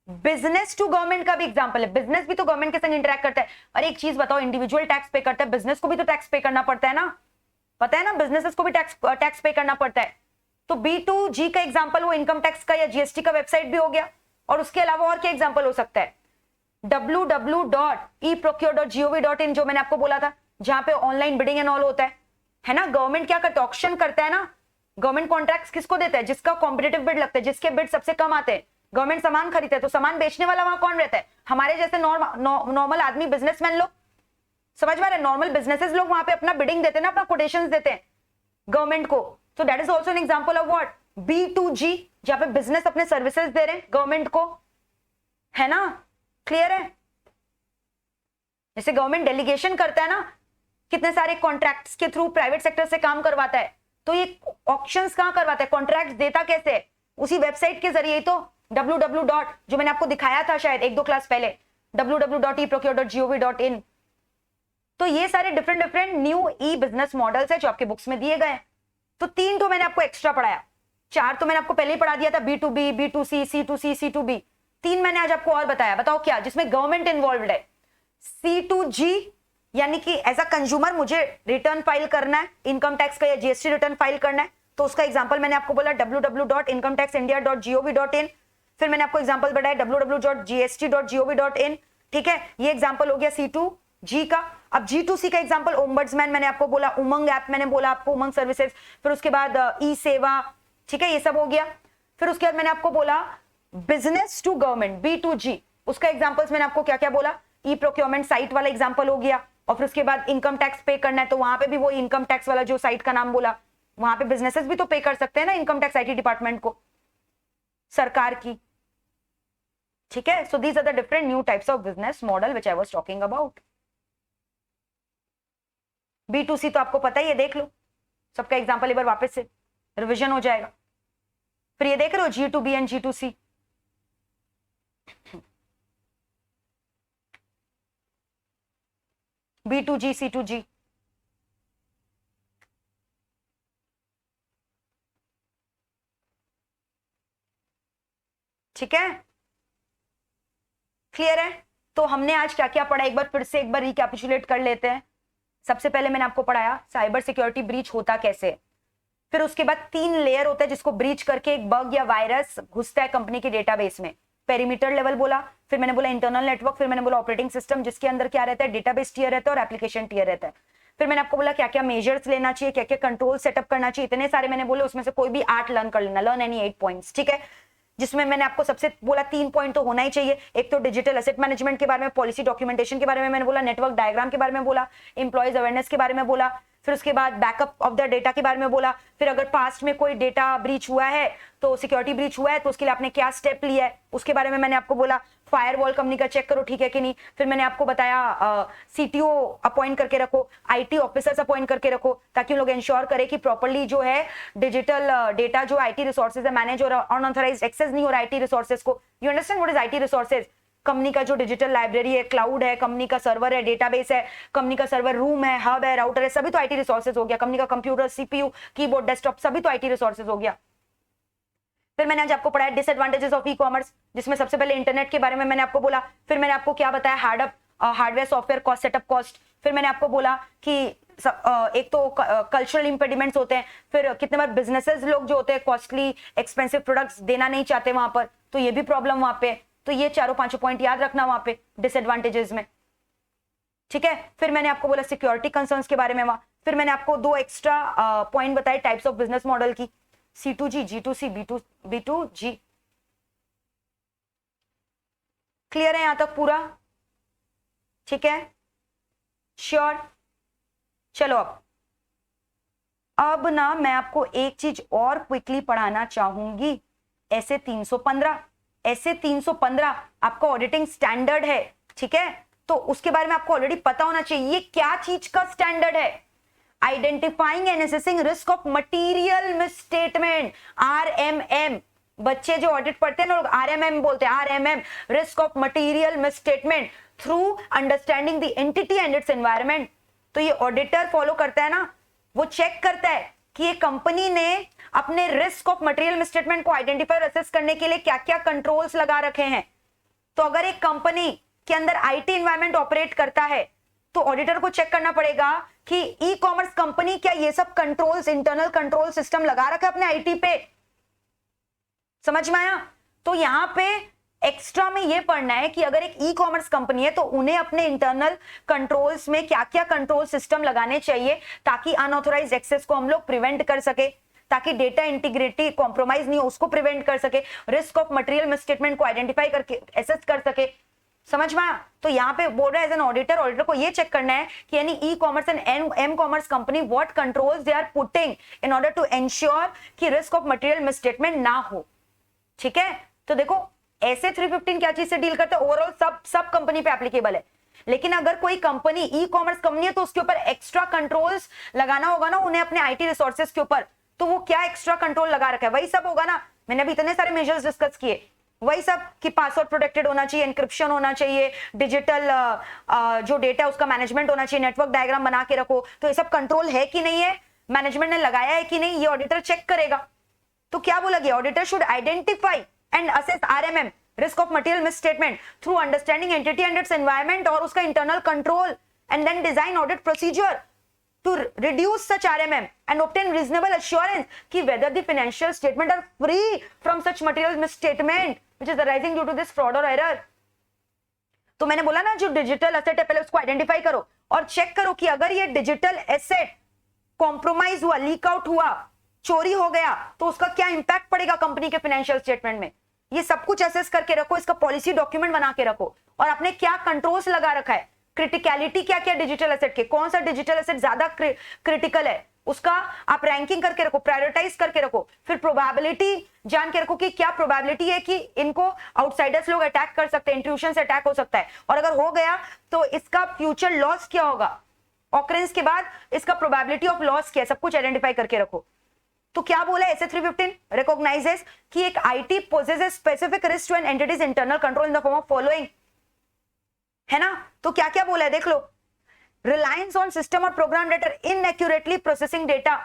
बिजनेस टू गवर्नमेंट का भी एग्जाम्पल है, बिजनेस भी तो गवर्नमेंट के संग इंटरेक्ट करता है। और एक चीज बताओ, इंडिविजुअल टैक्स पे करता है, बिजनेस को भी तो टैक्स पे करना पड़ता है ना, पता है ना, बिजनेसेस को भी टैक्स पे करना पड़ता है। तो B2G का एग्जाम्पल वो इनकम टैक्स का या GST का वेबसाइट भी हो गया। और उसके अलावा और क्या एग्जाम्पल हो सकता है? www.eprocure.gov.in जो मैंने आपको बोला था, जहां पे ऑनलाइन बिडिंग एंड ऑल होता है ना। गवर्नमेंट क्या करता है? ऑक्शन करता है ना। गवर्नमेंट कॉन्ट्रैक्ट्स किसको देता है? जिसका कॉम्पिटिटिव बिड लगता है, जिसके बिड सबसे कम आते हैं। गवर्नमेंट सामान खरीदता है, तो सामान बेचने वाला वहां कौन रहता है? हमारे जैसे नॉर्मल आदमी, बिजनेसमैन लोग, समझ में आ रहा है? नॉर्मल बिजनेसेस लोग वहां पे अपना बिडिंग देते हैं ना, अपना कोटेशंस देते हैं गवर्नमेंट को। तो that is also an example of what? B2G, जहां पे बिजनेस अपने सर्विसेज दे रहे हैं गवर्नमेंट को, है ना। क्लियर है? जैसे गवर्नमेंट डेलीगेशन करता है ना, कितने सारे कॉन्ट्रैक्ट्स के थ्रू प्राइवेट सेक्टर से काम करवाता है, तो ये ऑक्शंस कहां करवाता है? कॉन्ट्रैक्ट्स देता कैसे है? उसी वेबसाइट के जरिए। तो www. जो मैंने आपको दिखाया था शायद 1-2 क्लास पहले, www.eprocure.gov.in। तो ये सारे डिफरेंट न्यू ई बिजनेस मॉडल्स है जो आपके बुक्स में दिए गए हैं। तो 3 तो मैंने आपको एक्स्ट्रा पढ़ाया, 4 तो मैंने आपको पहले ही पढ़ा दिया था, B2B, B2C, C2C, C2B। 3 मैंने आज आपको और बताया। बताओ क्या, जिसमें गवर्नमेंट इन्वॉल्व है? C2G यानी कि एज अ कंज्यूमर मुझे रिटर्न फाइल करना है, इनकम टैक्स का या GST रिटर्न फाइल करना है, तो उसका एग्जांपल मैंने आपको बोला www.incometaxindia.gov.in। फिर मैंने आपको एग्जांपल बताया www.gst.gov.in, ठीक है। ये एग्जांपल हो गया C2G का। अब G2C का एग्जांपल ओम्बड्समैन मैंने आपको बोला, उमंग ऐप मैंने बोला आपको, उमंग सर्विसेज, फिर उसके बाद ई सेवा, ठीक है, ये सब हो गया। फिर उसके बाद मैंने आपको बोला बिजनेस टू गवर्नमेंट, B2G, उसका एग्जांपल्स मैंने आपको क्या क्या बोला? ई प्रोक्योरमेंट साइट वाला एग्जांपल हो गया। और फिर उसके बाद इनकम टैक्स पे करना है, तो वहां पे भी वो इनकम टैक्स वाला जो साइट का नाम बोला, वहां पे बिजनेसेस भी तो पे कर सकते हैं ना इनकम टैक्स IT डिपार्टमेंट को, सरकार की, ठीक है। So these are the different new types of business model which I was talking about. B2C तो आपको पता ही है, देख लो सबका एग्जांपल एक बार वापस से रिवीजन हो जाएगा। फिर ये देख रहे हो G2B and G2C, B2G, C2G। ठीक है, क्लियर है? तो हमने आज क्या क्या पढ़ा, एक बार फिर से एक बार रिकैपिचुलेट कर लेते हैं। सबसे पहले मैंने आपको पढ़ाया साइबर सिक्योरिटी ब्रीच होता कैसे, फिर उसके बाद 3 लेयर होता है जिसको ब्रीच करके एक बग या वायरस घुसता है कंपनी के डेटाबेस में। पेरीमीटर लेवल बोला, फिर मैंने बोला इंटरनल नेटवर्क, फिर मैंने बोला ऑपरेटिंग सिस्टम जिसके अंदर क्या रहता है, डेटाबेस टियर रहता है और एप्लीकेशन टियर रहता है। फिर मैंने आपको बोला क्या क्या मेजर्स लेना चाहिए, क्या क्या कंट्रोल सेटअप करना चाहिए, इतने सारे मैंने बोले, उसमें से कोई भी 8 लर्न कर लेना, लर्न एनी 8 पॉइंट्स। ठीक है, जिसमें मैंने आपको सबसे बोला 3 पॉइंट तो होना ही चाहिए। एक तो डिजिटल एसेट मैनेजमेंट के बारे में, पॉलिसी डॉक्यूमेंटेशन के बारे में मैंने बोला, नेटवर्क डायग्राम के बारे में बोला, एम्प्लॉयज अवेयरनेस के बारे में बोला, फिर उसके बाद बैकअप ऑफ द डेटा के बारे में बोला, फिर अगर पास्ट में कोई डेटा ब्रीच हुआ है तो सिक्योरिटी ब्रीच हुआ है तो उसके लिए आपने क्या स्टेप लिया है उसके बारे में मैंने आपको बोला। फायरवॉल कंपनी का चेक करो ठीक है कि नहीं। फिर मैंने आपको बताया सीटीओ अपॉइंट करके रखो, आईटी ऑफिसर्स अपॉइंट करके रखो, ताकि उन लोग इंश्योर करें कि प्रॉपर्ली जो है डिजिटल डेटा जो आईटी रिसोर्सेज है मैनेज और अनऑथराइज्ड एक्सेस नहीं हो रहा आईटी रिसोर्सेज को। You understand what is IT resources? Company का जो डिजिटल लाइब्रेरी है, क्लाउड है, कंपनी का सर्वर है, डेटाबेस है, कंपनी का सर्वर रूम है, हब है, राउटर है, सभी तो आईटी रिसोर्सेज हो गया। कंपनी का कंप्यूटर, सीपीयू, कीबोर्ड, डेस्कटॉप सभी तो आईटी रिसोर्सेज हो गया। फिर मैंने आज आपको पढ़ाया डिसएडवांटेजेस ऑफ ई कॉमर्स, जिसमें सबसे पहले इंटरनेट के बारे में मैंने आपको बोला। फिर मैंने आपको क्या बताया, hardware software cost, setup cost. फिर मैंने आपको बोला कि एक तो कल्चरल इंपेडिमेंट्स होते हैं, फिर कितने बार बिजनेसेस लोग जो होते हैं कॉस्टली एक्सपेंसिव प्रोडक्ट्स देना नहीं चाहते वहां पर, तो ये भी प्रॉब्लम वहां पे। तो ये 4-5 पॉइंट याद रखना वहां पे डिसएडवांटेजेस में। ठीक है, फिर मैंने आपको बोला सिक्योरिटी कंसर्न्स के बारे में वहां। फिर मैंने आपको 2 एक्स्ट्रा पॉइंट बताए टाइप्स ऑफ बिजनेस मॉडल की, C2G, G2C, B2G। क्लियर है यहां तक पूरा? ठीक है, श्योर। चलो अब ना मैं आपको एक चीज और क्विकली पढ़ाना चाहूंगी। ऐसे 315 आपका ऑडिटिंग स्टैंडर्ड है, ठीक है? तो उसके बारे में आपको ऑलरेडी पता होना चाहिए। ये क्या चीज का स्टैंडर्ड है? Identifying and assessing risk of material misstatement, RMM। बच्चे जो ऑडिट पढ़ते हैं ना लोग RMM बोलते हैं, RMM, risk of material misstatement through understanding the entity and its environment. तो ये ऑडिटर फॉलो करता है ना, वो चेक करता है कि ये कंपनी ने अपने रिस्क ऑफ मटेरियल मिसस्टेटमेंट को आइडेंटिफाई और असेस करने के लिए क्या क्या कंट्रोल्स लगा रखे हैं। तो अगर एक कंपनी के अंदर आईटी एनवायरनमेंट ऑपरेट करता है तो ऑडिटर को चेक करना पड़ेगा कि ई कॉमर्स कंपनी क्या ये सब कंट्रोल्स, इंटरनल कंट्रोल सिस्टम लगा रखा है अपने आईटी पे। समझ में आया? तो यहां पे एक्स्ट्रा में ये पढ़ना है कि अगर एक ई कॉमर्स कंपनी है तो उन्हें अपने इंटरनल कंट्रोल्स में क्या क्या कंट्रोल सिस्टम लगाने चाहिए ताकि अनऑथराइज्ड एक्सेस को हम लोग प्रिवेंट कर सके, ताकि डेटा इंटीग्रिटी कॉम्प्रोमाइज नहीं हो उसको प्रिवेंट कर सके, रिस्क ऑफ मटेरियल मिसस्टेटमेंट को आइडेंटिफाई करके एसेस कर सके। समझ में आया? तो यहाँ पे बोल रहा है एज एन ऑडिटर को ये चेक करना है कि यानी e commerce and m commerce company what controls they are putting in order to ensure कि रिस्क ऑफ मटेरियल मिसस्टेटमेंट ना हो। ठीक है, तो देखो ऐसे 315 क्या चीज से डील करते हैं, ओवरऑल सब कंपनी पे एप्लीकेबल है। लेकिन अगर कोई कंपनी ई कॉमर्स कंपनी है तो उसके ऊपर एक्स्ट्रा कंट्रोल्स लगाना होगा ना उन्हें अपने आईटी रिसोर्सेज के ऊपर। तो वो क्या एक्स्ट्रा कंट्रोल लगा रखा है, वही सब होगा ना। मैंने अभी इतने सारे मेजर्स डिस्कस किए, वही सब कि पासवर्ड प्रोटेक्टेड होना चाहिए, एनक्रिप्शन होना चाहिए, डिजिटल जो डेटा उसका मैनेजमेंट होना चाहिए, नेटवर्क डायग्राम बना के रखो। तो ये सब कंट्रोल है कि नहीं है, मैनेजमेंट ने लगाया है कि नहीं, ये ऑडिटर चेक करेगा। तो क्या बोला गया, auditor should identify and assess RMM, risk of material misstatement through understanding entity and its environment और उसका internal control, and then design audit procedure to reduce such RMM and obtain reasonable assurance कि whether the financial statement are free from such material misstatement which is arising due to this fraud or error। तो मैंने बोला ना जो digital asset है पहले उसको identify करो और चेक करो कि अगर ये डिजिटल एसेट कॉम्प्रोमाइज हुआ, लीक आउट हुआ, चोरी हो गया तो उसका क्या इंपैक्ट पड़ेगा कंपनी के फाइनेंशियल स्टेटमेंट में। ये सब कुछ असेस करके रखो, इसका पॉलिसी डॉक्यूमेंट बना के रखो और आपने क्या कंट्रोल्स लगा रखा है, क्रिटिकलिटी क्या क्या डिजिटल एसेट के, कौन सा डिजिटल एसेट ज्यादा क्रिटिकल है उसका आप रैंकिंग करके रखो, प्रायोरिटाइज करके रखो। फिर प्रोबेबिलिटी जान के रखो कि क्या प्रोबेबिलिटी है कि इनको आउटसाइडर्स लोग अटैक कर सकते हैं, इंट्रूशन से अटैक हो सकता है, और अगर हो गया तो इसका फ्यूचर लॉस क्या होगा, ऑकरेंस के बाद इसका प्रोबेबिलिटी ऑफ लॉस क्या है, सब कुछ आइडेंटिफाई करके रखो। तो क्या बोला ऐसे 315 रिकॉग्नाइजेस कि एक IT possesses specific risk to an entities internal control in the form of following, है ना। तो क्या क्या बोला है देख लो, रिलायंस ऑन सिस्टम और program data inaccurately processing data.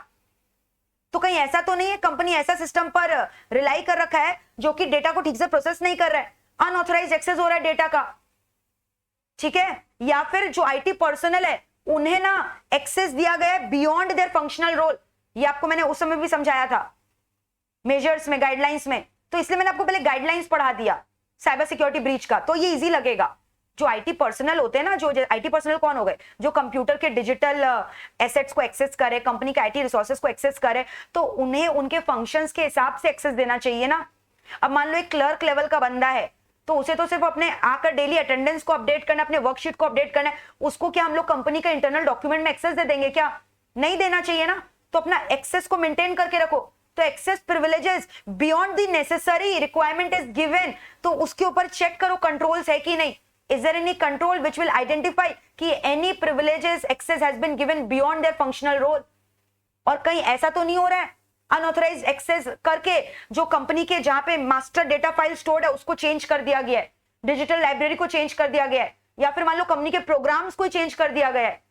तो कहीं ऐसा तो नहीं है कंपनी ऐसा सिस्टम पर रिलाई कर रखा है जो कि डेटा को ठीक से प्रोसेस नहीं कर रहा है, अनऑथराइज एक्सेस हो रहा है डेटा का, ठीक है। या फिर जो आईटी पर्सनल है उन्हें ना एक्सेस दिया गया है बियॉन्ड देयर फंक्शनल रोल। ये आपको मैंने उस समय भी समझाया था मेजर्स में, गाइडलाइंस में, तो इसलिए मैंने आपको पहले गाइडलाइंस पढ़ा दिया साइबर सिक्योरिटी ब्रीच का, तो ये इजी लगेगा। जो आईटी पर्सनल होते हैं ना, जो आईटी पर्सनल कौन हो गए, जो कंप्यूटर के डिजिटल एसेट्स को एक्सेस करे, कंपनी के आईटी रिसोर्सेज को एक्सेस करे, तो उन्हें उनके फंक्शंस के हिसाब से एक्सेस देना चाहिए ना। अब मान लो एक क्लर्क लेवल का बंदा है, तो उसे तो सिर्फ अपने आकर डेली अटेंडेंस को अपडेट करना, अपने वर्कशीट को अपडेट करना है, उसको क्या हम लोग कंपनी के इंटरनल डॉक्यूमेंट में एक्सेस दे देंगे क्या? नहीं देना चाहिए ना। तो अपना एक्सेस को मेंटेन करके रखो। तो access privileges beyond the necessary requirement is given, तो उसके ऊपर चेक करो कंट्रोल्स है कि नहीं। Is there any control which will identify कि any privileges access has been given beyond their functional role? और कहीं ऐसा तो नहीं हो रहा है अनऑथराइज एक्सेस करके जो कंपनी के जहां पे मास्टर डेटा फाइल स्टोर्ड है उसको चेंज कर दिया गया है, डिजिटल लाइब्रेरी को चेंज कर दिया गया है, या फिर मान लो कंपनी के प्रोग्राम्स को चेंज कर दिया गया है,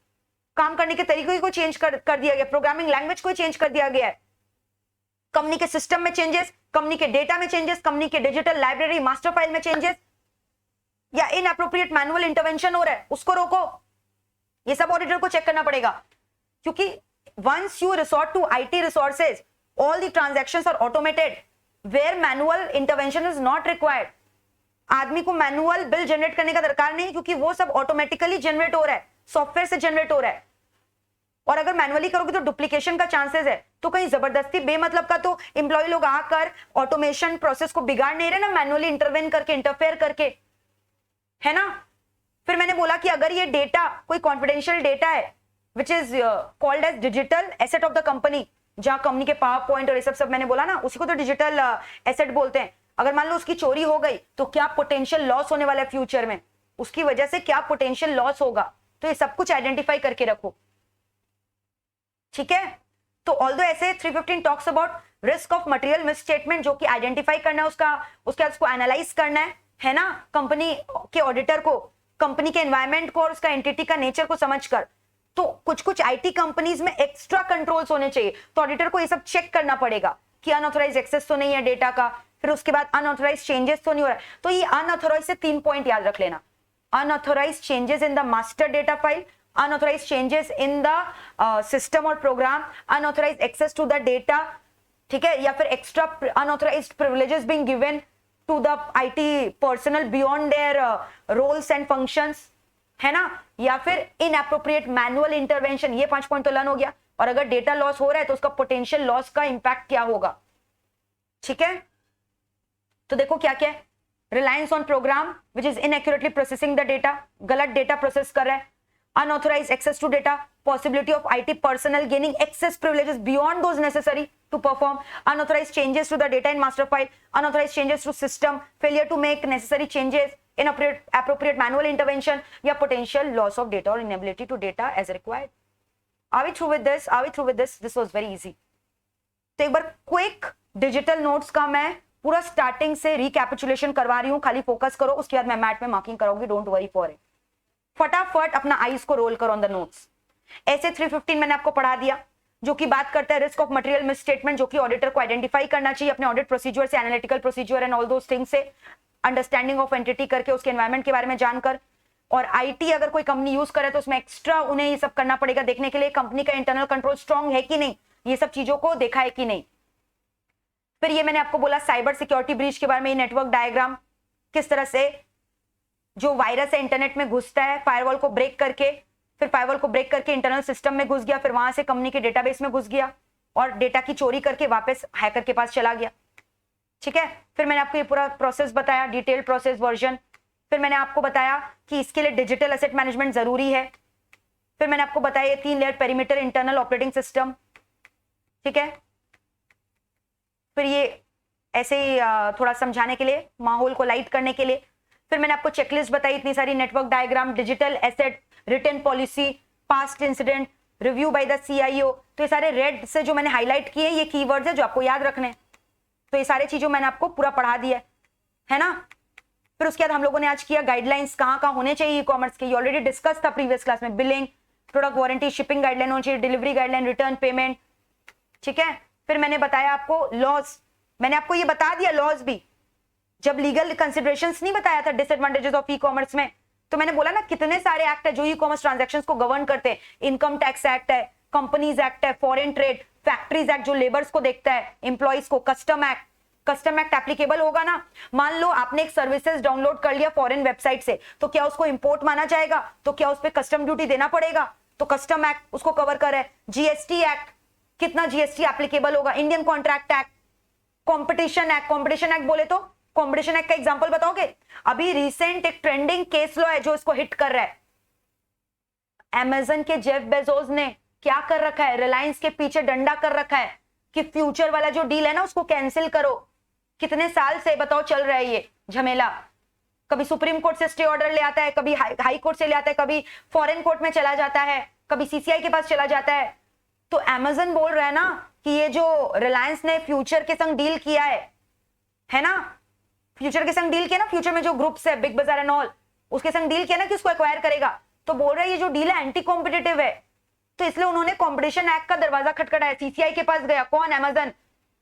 काम करने के तरीके को चेंज कर दिया गया, प्रोग्रामिंग लैंग्वेज को चेंज कर दिया गया है, कंपनी के सिस्टम में चेंजेस, कंपनी के डेटा में चेंजेस, कंपनी के डिजिटल लाइब्रेरी मास्टर फाइल में चेंजेस, या इनएप्रोप्रिएट मैनुअल इंटरवेंशन हो रहा है, उसको रोको। ये सब ऑडिटर को चेक करना पड़ेगा, क्योंकि once you resort to IT resources all the transactions are automated where manual intervention is not required. आदमी को मैनुअल बिल जनरेट करने का दरकार नहीं, क्योंकि वो सब ऑटोमेटिकली जनरेट हो रहा है, सॉफ्टवेयर से जनरेट हो रहा है। और अगर मैनुअली करोगे तो डुप्लीकेशन का चांसेस है। तो कहीं जबरदस्ती बेमतलब का तो एम्प्लॉय लोग आकर ऑटोमेशन प्रोसेस को बिगाड़ नहीं रहे ना, मैनुअली इंटरवेन करके, इंटरफेयर करके, है ना। फिर मैंने बोला कि अगर ये डेटा कोई कॉन्फिडेंशियल डेटा है which is called as digital asset of the company, जहां कंपनी के पावर पॉइंट और ये सब मैंने बोला ना, उसी को तो डिजिटल एसेट बोलते हैं। अगर मान लो उसकी चोरी हो गई तो क्या पोटेंशियल लॉस होने वाला है फ्यूचर में, उसकी वजह से क्या पोटेंशियल लॉस होगा, तो ये सब कुछ आइडेंटिफाई करके रखो, ठीक है। तो ऑल्दो ऐसे 315 talks about risk of material misstatement, जो कि आइडेंटिफाई करना है उसको एनालाइज करना है ना, कंपनी के ऑडिटर को, कंपनी के एनवायरमेंट को और उसका एंटिटी का नेचर को समझकर। तो कुछ आईटी कंपनीज में एक्स्ट्रा कंट्रोल्स होने चाहिए, तो ऑडिटर को ये सब चेक करना पड़ेगा कि अनऑथराइज एक्सेस तो नहीं है डेटा का, फिर उसके बाद अनऑथराइज चेंजेस तो नहीं हो रहा है। तो ये अनऑथराइज से 3 पॉइंट याद रख लेना, unauthorise changes in the master data file, unauthorized changes in the system और program, unauthorized access to the data, ठीक है, या फिर extra unauthorized privileges being given to the IT personnel beyond their roles and functions, है ना, या फिर inappropriate manual intervention। ये 5 पॉइंट तो लर्न हो गया। और अगर डेटा लॉस हो रहा है तो उसका पोटेंशियल लॉस का इंपैक्ट क्या होगा, ठीक है। तो देखो क्या क्या है, reliance on program which is inaccurately processing the data, गलत डेटा प्रोसेस कर रहा है, unauthorized access to data, possibility of IT personnel gaining access privileges beyond those necessary to perform, unauthorized changes to the data in master file, unauthorized changes to system, failure to make necessary changes, inappropriate manual intervention, या potential loss of data or inability to data as required. Are we through with this? Are we through with this? This was very easy. तो एक बार quick digital notes का मैं पूरा starting से recapitulation करवा रही हूँ, खाली फोकस करो, उसके बाद मैं मैट में मार्किंग कराऊंगी, डोंट वरी फॉर इट। फटाफट अपना आईज को रोल करो ऑन द नोट्स। ऐसे 315 मैंने आपको पढ़ा दिया, जो कि बात करता है रिस्क ऑफ मटेरियल मिसस्टेटमेंट, जो कि ऑडिटर को आइडेंटिफाई करना चाहिए अपने ऑडिट प्रोसीजर से, analytical procedure and all those things से, अंडरस्टैंडिंग ऑफ एंटिटी करके, उसके एनवायरमेंट के बारे में जानकर। और आईटी अगर कोई कंपनी यूज करे तो उसमें एक्स्ट्रा उन्हें ये सब करना पड़ेगा, देखने के लिए कंपनी का इंटरनल कंट्रोल स्ट्रांग है कि नहीं, ये सब चीजों को देखा है कि नहीं। फिर ये मैंने आपको बोला साइबर सिक्योरिटी ब्रीच के बारे में, नेटवर्क डायग्राम, किस तरह से जो वायरस है इंटरनेट में घुसता है फायरवॉल को ब्रेक करके, फिर फायरवॉल को ब्रेक करके इंटरनल सिस्टम में घुस गया, फिर वहां से कंपनी के डेटाबेस में घुस गया और डेटा की चोरी करके वापस हैकर के पास चला गया, ठीक है। फिर मैंने आपको ये पूरा प्रोसेस बताया, डिटेल्ड प्रोसेस वर्जन। फिर मैंने आपको बताया कि इसके लिए डिजिटल एसेट मैनेजमेंट जरूरी है। फिर मैंने आपको बताया 3 layer perimeter internal operating system, ठीक है। फिर ये ऐसे ही थोड़ा समझाने के लिए, माहौल को लाइट करने के लिए। फिर मैंने आपको चेकलिस्ट बताई इतनी सारी, network diagram, digital asset, return policy, past incident, review by the CIO. तो ये सारे रेड से जो मैंने हाईलाइट किए ये कीवर्ड्स है जो आपको याद रखने। तो ये सारे चीजों मैंने आपको पूरा पढ़ा दिया है ना। फिर उसके बाद हम लोगों ने आज किया गाइडलाइंस कहाँ होने चाहिए ई कॉमर्स के, ये ऑलरेडी डिस्कस था प्रीवियस क्लास में। Billing, product warranty, shipping guideline होनी चाहिए, डिलीवरी गाइडलाइन, रिटर्न पेमेंट, ठीक है। फिर मैंने बताया आपको लॉस, मैंने आपको ये बता दिया लॉस भी, जब लीगल कंसिडरेशंस नहीं बताया था डिसएडवांटेजेस ऑफ ई कॉमर्स में, तो मैंने बोला ना कितने सारे एक्ट है जो ई कॉमर्स ट्रांजैक्शंस को गवर्न करते हैं। इनकम टैक्स एक्ट है, कंपनीज एक्ट है, फॉरेन ट्रेड, फैक्ट्रीज एक्ट जो लेबर्स को देखता है, एम्प्लॉइज को, कस्टम एक्ट एप्लीकेबल होगा ना। मान लो आपने एक सर्विसेज डाउनलोड कर लिया फॉरेन वेबसाइट से, तो क्या उसको इंपोर्ट माना जाएगा? तो क्या उस पर कस्टम ड्यूटी देना पड़ेगा? तो कस्टम एक्ट उसको कवर करे। जीएसटी एक्ट, कितना जीएसटी एप्लीकेबल होगा? Indian contract act, competition act बोले तो कॉम्पिटिशन एक्ट का एग्जांपल बताओगे? अभी रिसेंट एक ट्रेंडिंग केस लॉ है जो इसको हिट कर रहा है। अमेज़न के जेफ बेजोस ने क्या कर रखा है? रिलायंस के पीछे डंडा कर रखा है कि फ्यूचर वाला जो डील है ना उसको कैंसिल करो। कितने साल से बताओ चल रहा है ये झमेला? कभी सुप्रीम कोर्ट से स्टे ऑर्डर ले आता है, कभी हाई कोर्ट से ले आता है, कभी फॉरेन कोर्ट में चला जाता है, कभी सीसीआई के पास चला जाता है। तो अमेज़न बोल रहा है ना कि ये जो रिलायंस ने फ्यूचर के संग डील किया है ना, फ्यूचर के संग डील किया ना, फ्यूचर में जो ग्रुप्स है बिग बाजार एंड ऑल, उसके संग डील किया ना कि उसको एक्वायर करेगा, तो बोल रहा है ये जो डील है एंटी कॉम्पिटिटिव है। तो इसलिए उन्होंने कॉम्पिटिशन एक्ट का दरवाजा खटखटाया, सीसीआई के पास गया, कौन? अमेज़न,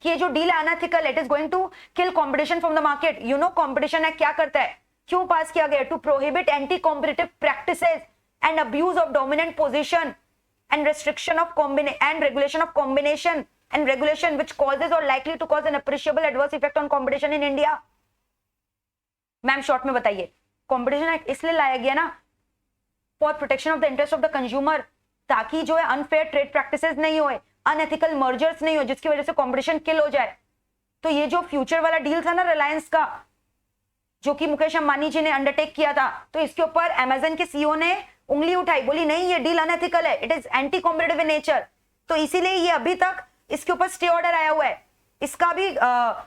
कि ये जो डील है unethical, it is going to kill competition from the market. You know competition act क्या करता है, क्यों पास किया गया? To prohibit anti competitive practices and abuse of dominant position and restriction of regulation of combination and regulation which causes or likely to cause an appreciable adverse effect on competition in India। Ma'am short में बताइए। Competition act इसलिए लाया गया ना for protection of the interest of the consumer, ताकि जो है unfair trade practices नहीं होए, अनएथिकल मर्जर्स नहीं हो, जिसकी वजह से कंपटीशन किल हो जाए। तो ये जो फ्यूचर वाला डील था ना रिलायंस का, जो कि मुकेश अंबानी जी ने अंडरटेक किया था, तो इसके ऊपर अमेज़न के सीईओ ने उंगली उठाई, बोली नहीं ये डील अनएथिकल है, it is anti competitive in nature. तो इसीलिए ये अभी तक इसके ऊपर स्टे ऑर्डर आया हुआ है। इसका भी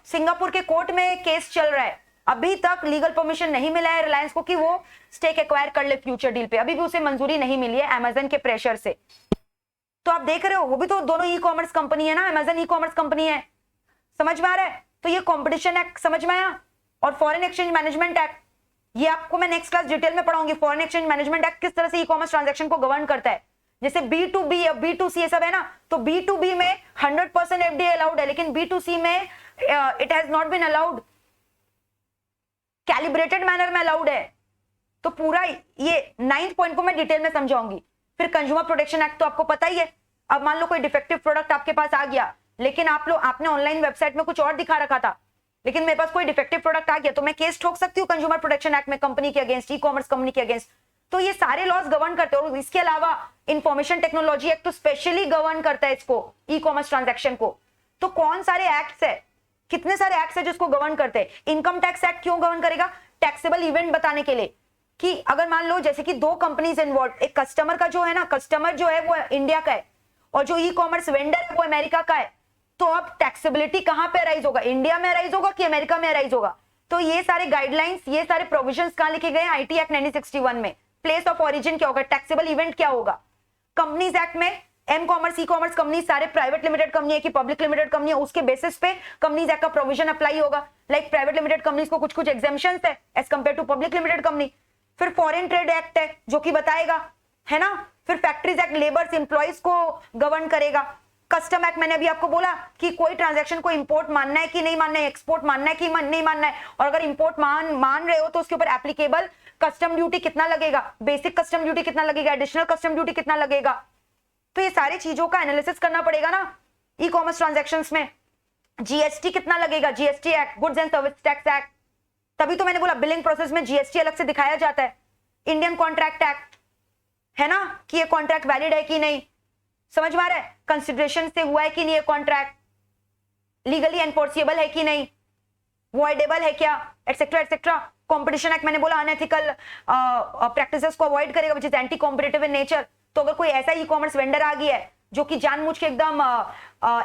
सिंगापुर के कोर्ट में केस चल रहा है। अभी तक लीगल परमिशन नहीं मिला है रिलायंस को कि वो स्टेक एक्वायर कर ले फ्यूचर डील पे, अभी भी उसे मंजूरी नहीं मिली है अमेज़न के प्रेशर से। तो आप देख रहे हो, वो भी तो दोनों ई कॉमर्स कंपनी है ना, अमेज़न ई कॉमर्स कंपनी है, समझ में आ रहा है? तो ये कॉम्पिटिशन एक्ट समझ में आया, और फॉरेन एक्सचेंज मैनेजमेंट एक्ट, ये आपको मैं नेक्स्ट क्लास डिटेल में पढ़ाऊंगी। फॉरेन एक्सचेंज मैनेजमेंट एक्ट किस तरह से ई कॉमर्स ट्रांजैक्शन को गवर्न करता है। जैसे B2B या B2C ये सब है ना, तो B2B में 100% एफडीए अलाउड है, लेकिन B2C में it has not been allowed, calibrated manner में अलाउड है। तो पूरा ये 9th पॉइंट को मैं डिटेल में समझाऊंगी। फिर कंज्यूमर प्रोटेक्शन एक्ट तो आपको पता ही है। अब मान लो कोई डिफेक्टिव प्रोडक्ट आपके पास आ गया, लेकिन आपने ऑनलाइन वेबसाइट में कुछ और दिखा रखा था, लेकिन मेरे पास कोई डिफेक्टिव प्रोडक्ट आ गया, तो मैं केस ठोक सकती हूँ कंज्यूमर प्रोटेक्शन एक्ट में कंपनी के अगेंस्ट, ई कॉमर्स कंपनी के अगेंस्ट। तो ये सारे लॉज गवर्न करते हैं। और इसके अलावा इंफॉर्मेशन टेक्नोलॉजी एक्ट तो स्पेशली गवर्न करता है इसको, ई कॉमर्स ट्रांजैक्शन को। तो कौन सारे एक्ट्स है, कितने सारे एक्ट्स है जिसको गवर्न करते हैं। इनकम टैक्स एक्ट क्यों गवर्न करेगा? टैक्सेबल इवेंट बताने के लिए, कि अगर मान लो जैसे कि दो कंपनीज इन्वॉल्व, एक कस्टमर का जो है ना, कस्टमर जो है वो इंडिया का है और जो ई कॉमर्स वेंडर है वो अमेरिका का है, तो अब टैक्सेबिलिटी कहां पे अराइज होगा, इंडिया में अराइज होगा कि अमेरिका में अराइज होगा। तो ये सारे गाइडलाइंस, ये सारे प्रोविजंस कहां लिखे गए हैं? आईटी एक्ट 1961 में। प्लेस ऑफ ओरिजिन क्या होगा, टैक्सेबल इवेंट क्या होगा। कंपनीज एक्ट में m commerce, e commerce company सारे प्राइवेट लिमिटेड कंपनी है कि पब्लिक लिमिटेड कंपनी है, उसके बेसिस पे कंपनीज एक्ट का प्रोविजन अप्लाई होगा। लाइक प्राइवेट लिमिटेड कंपनीज को कुछ कुछ एग्जेम्पशंस है as compare to public limited company. फिर फॉरेन ट्रेड एक्ट है जो कि बताएगा, है ना। फिर फैक्ट्रीज एक्ट लेबर्स एम्प्लॉइज को गवर्न करेगा। कस्टम एक्ट मैंने अभी आपको बोला कि कोई ट्रांजैक्शन को इंपोर्ट मानना है कि नहीं मानना है, एक्सपोर्ट मानना है कि नहीं मानना है, और अगर इंपोर्ट मान रहे हो तो उसके ऊपर एप्लीकेबल कस्टम ड्यूटी कितना लगेगा, बेसिक कस्टम ड्यूटी कितना लगेगा, एडिशनल कस्टम ड्यूटी कितना लगेगा। तो ये सारी चीजों का एनालिसिस करना पड़ेगा ना ई कॉमर्स ट्रांजैक्शंस में। जीएसटी कितना लगेगा, GST act, goods and service tax act, तभी तो मैंने बोला बिलिंग प्रोसेस में जीएसटी अलग से दिखाया जाता है। इंडियन कॉन्ट्रैक्ट एक्ट है ना, कि ये कॉन्ट्रैक्ट वैलिड है कि नहीं, समझ में आ रहा है, कंसिडरेशन से हुआ है कि नहीं ये कॉन्ट्रैक्ट, लीगली एनफोर्सिएबल है कि नहीं, वॉइडेबल है क्या, एटसेट्रा एटसेट्रा। कंपटीशन एक्ट मैंने बोला अनएथिकल प्रैक्टिसेस को अवॉइड करेगा which is anti competitive in nature. तो अगर कोई ऐसा ई कॉमर्स वेंडर आ गया है जो कि जानबूझ के एकदम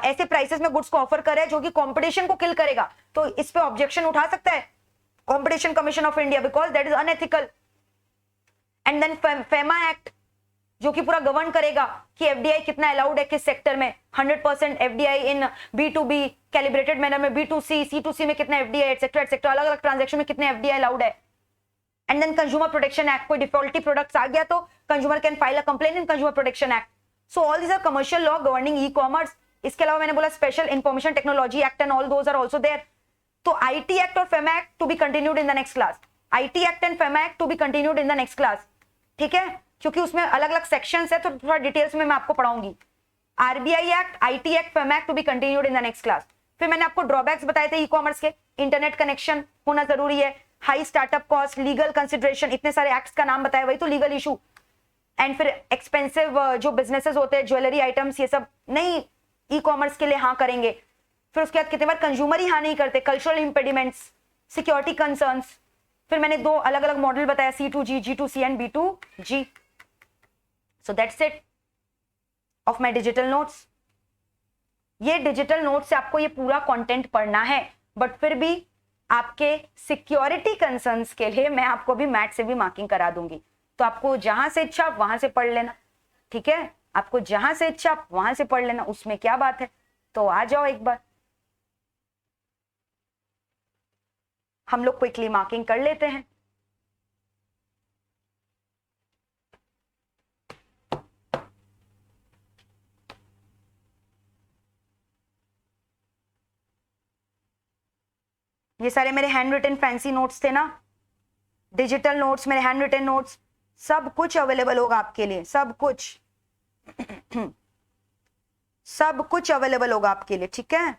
ऐसे प्राइसेस में गुड्स को ऑफर करे जो कि कंपटीशन को किल करेगा, तो इस पे ऑब्जेक्शन उठा सकता है competition commission of India, because that is unethical. And then FEMA act जो कि पूरा गवर्न करेगा कि एफडीआई कितना अलाउड है किस सेक्टर में, 100% एफडीआई इन B2B कैलिब्रेटेड मैनर में, B2C, C2C में कितना एफडीआई एटसेट्रा एटसेट्रा, अलग अलग ट्रांजैक्शन में कितने एफडीआई अलाउड है। And then consumer protection act, कोई डिफॉल्टी प्रोडक्ट्स आ गया तो consumer can file a complaint in consumer protection act. So all these are commercial law governing e commerce. इसके अलावा मैंने बोला special information technology act and all those are also there. तो आईटी एक्ट और FEMA act to be continued in the next class. IT act and FEMA act to be continued in the next class. ठीक है, क्योंकि उसमें अलग अलग sections है तो थोड़ा डिटेल्स में मैं आपको पढ़ाऊंगी. RBI act, IT act, FEMA act to be continued in the next class. फिर मैंने आपको ड्रॉबैक्स बताए थे ई कॉमर्स के. इंटरनेट कनेक्शन होना जरूरी है, high startup cost, legal consideration, इतने सारे एक्ट्स का नाम बताया, वही तो लीगल इशू. एंड फिर एक्सपेंसिव जो बिजनेसेस होते हैं, ज्वेलरी आइटम्स, ये सब नहीं ई कॉमर्स के लिए हाँ करेंगे. फिर उसके बाद कितने बार कंज्यूमर ही हाँ नहीं करते, कल्चरल इंपेडिमेंट्स, सिक्योरिटी कंसर्न्स. फिर मैंने 2 अलग अलग मॉडल बताया, C2G, G2C and B2G. So that's it of my digital notes. ये डिजिटल नोट से आपको ये पूरा कंटेंट पढ़ना है, बट फिर भी आपके सिक्योरिटी कंसर्न्स के लिए मैं आपको भी मैथ से भी मार्किंग करा दूंगी. तो आपको जहां से इच्छा आप वहां से पढ़ लेना. ठीक है, आपको जहां से इच्छा आप वहां से पढ़ लेना, उसमें क्या बात है. तो आ जाओ एक बार हम लोग क्विकली मार्किंग कर लेते हैं. ये सारे मेरे हैंड रिटन फैंसी नोट्स थे ना, डिजिटल नोट्स, मेरे हैंड रिटन नोट्स, सब कुछ अवेलेबल होगा आपके लिए. सब कुछ सब कुछ अवेलेबल होगा आपके लिए. ठीक है,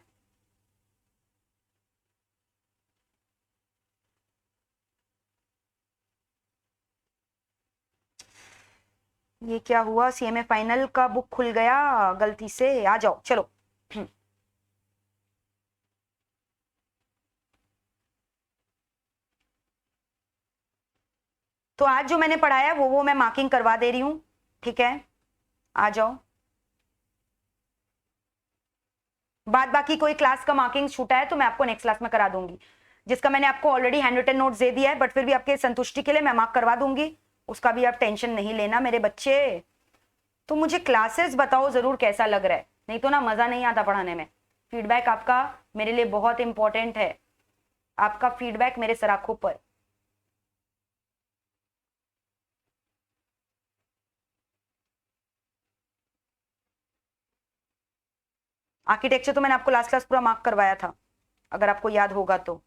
ये क्या हुआ, सीएमए फाइनल का बुक खुल गया गलती से. आ जाओ चलो. तो आज जो मैंने पढ़ाया वो मैं मार्किंग करवा दे रही हूं. ठीक है, आ जाओ. बाद बाकी कोई क्लास का मार्किंग छूटा है तो मैं आपको नेक्स्ट क्लास में करा दूंगी. जिसका मैंने आपको ऑलरेडी हैंड रिटन नोट्स दे दिया है, बट फिर भी आपके संतुष्टि के लिए मैं मार्क करवा दूंगी. उसका भी आप टेंशन नहीं लेना मेरे बच्चे. तो मुझे क्लासेस बताओ जरूर कैसा लग रहा है, नहीं तो ना मजा नहीं आता पढ़ाने में. फीडबैक आपका मेरे लिए बहुत इंपॉर्टेंट है. आपका फीडबैक मेरे सराखों पर. आर्किटेक्चर तो मैंने आपको लास्ट क्लास पूरा मार्क करवाया था, अगर आपको याद होगा तो.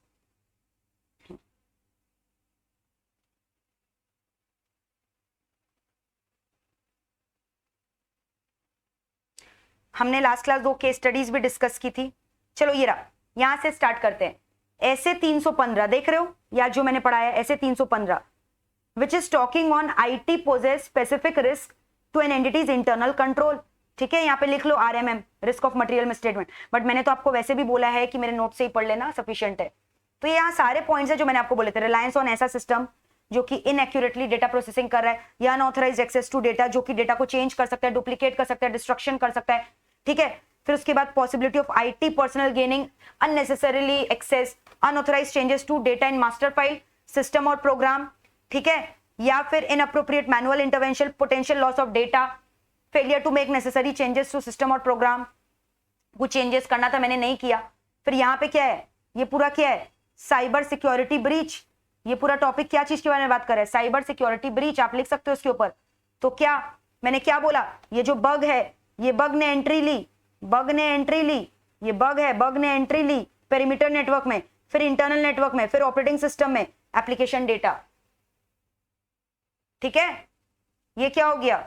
हमने लास्ट क्लास 2 केस स्टडीज भी डिस्कस की थी. चलो ये रहा, यहां से स्टार्ट करते हैं. ऐसे 315 देख रहे हो, या जो मैंने पढ़ाया ऐसे 315, which is talking on IT poses specific risk to an entities internal control. ठीक है, यहाँ पे लिख लो RMM, risk of material misstatement. But मैंने तो आपको वैसे भी बोला है कि मेरे नोट से ही पढ़ लेना सफिशिएंट है. तो ये यहाँ सारे पॉइंट्स है जो मैंने आपको बोले थे. रिलायंस ऑन ऐसा सिस्टम जो कि इनएक्यूरेटली डेटा प्रोसेसिंग कर रहा है, या अनऑथराइज्ड एक्सेस टू डेटा जो कि डेटा को चेंज कर सकता है, डुप्लीकेट कर सकता है, डिस्ट्रक्शन कर सकता है. ठीक है, फिर उसके बाद possibility of IT personnel gaining unnecessarily access, unauthorised changes to data in master file system और प्रोग्राम. ठीक है, या फिर inappropriate manual intervention, potential loss of data, failure to make necessary changes to system और प्रोग्राम. कुछ changes करना था मैंने नहीं किया. फिर यहाँ पे क्या है, ये पूरा क्या है, साइबर सिक्योरिटी ब्रीच. ये पूरा टॉपिक क्या चीज के बारे में बात कर रहा है, साइबर सिक्योरिटी ब्रीच. आप लिख सकते हो इसके ऊपर. तो क्या मैंने क्या बोला, ये जो बग है, ये बग ने एंट्री ली, ये बग है, बग ने एंट्री ली पेरीमीटर नेटवर्क में, फिर इंटरनल नेटवर्क में, फिर ऑपरेटिंग सिस्टम में, एप्लीकेशन डेटा. ठीक है, ये क्या हो गया,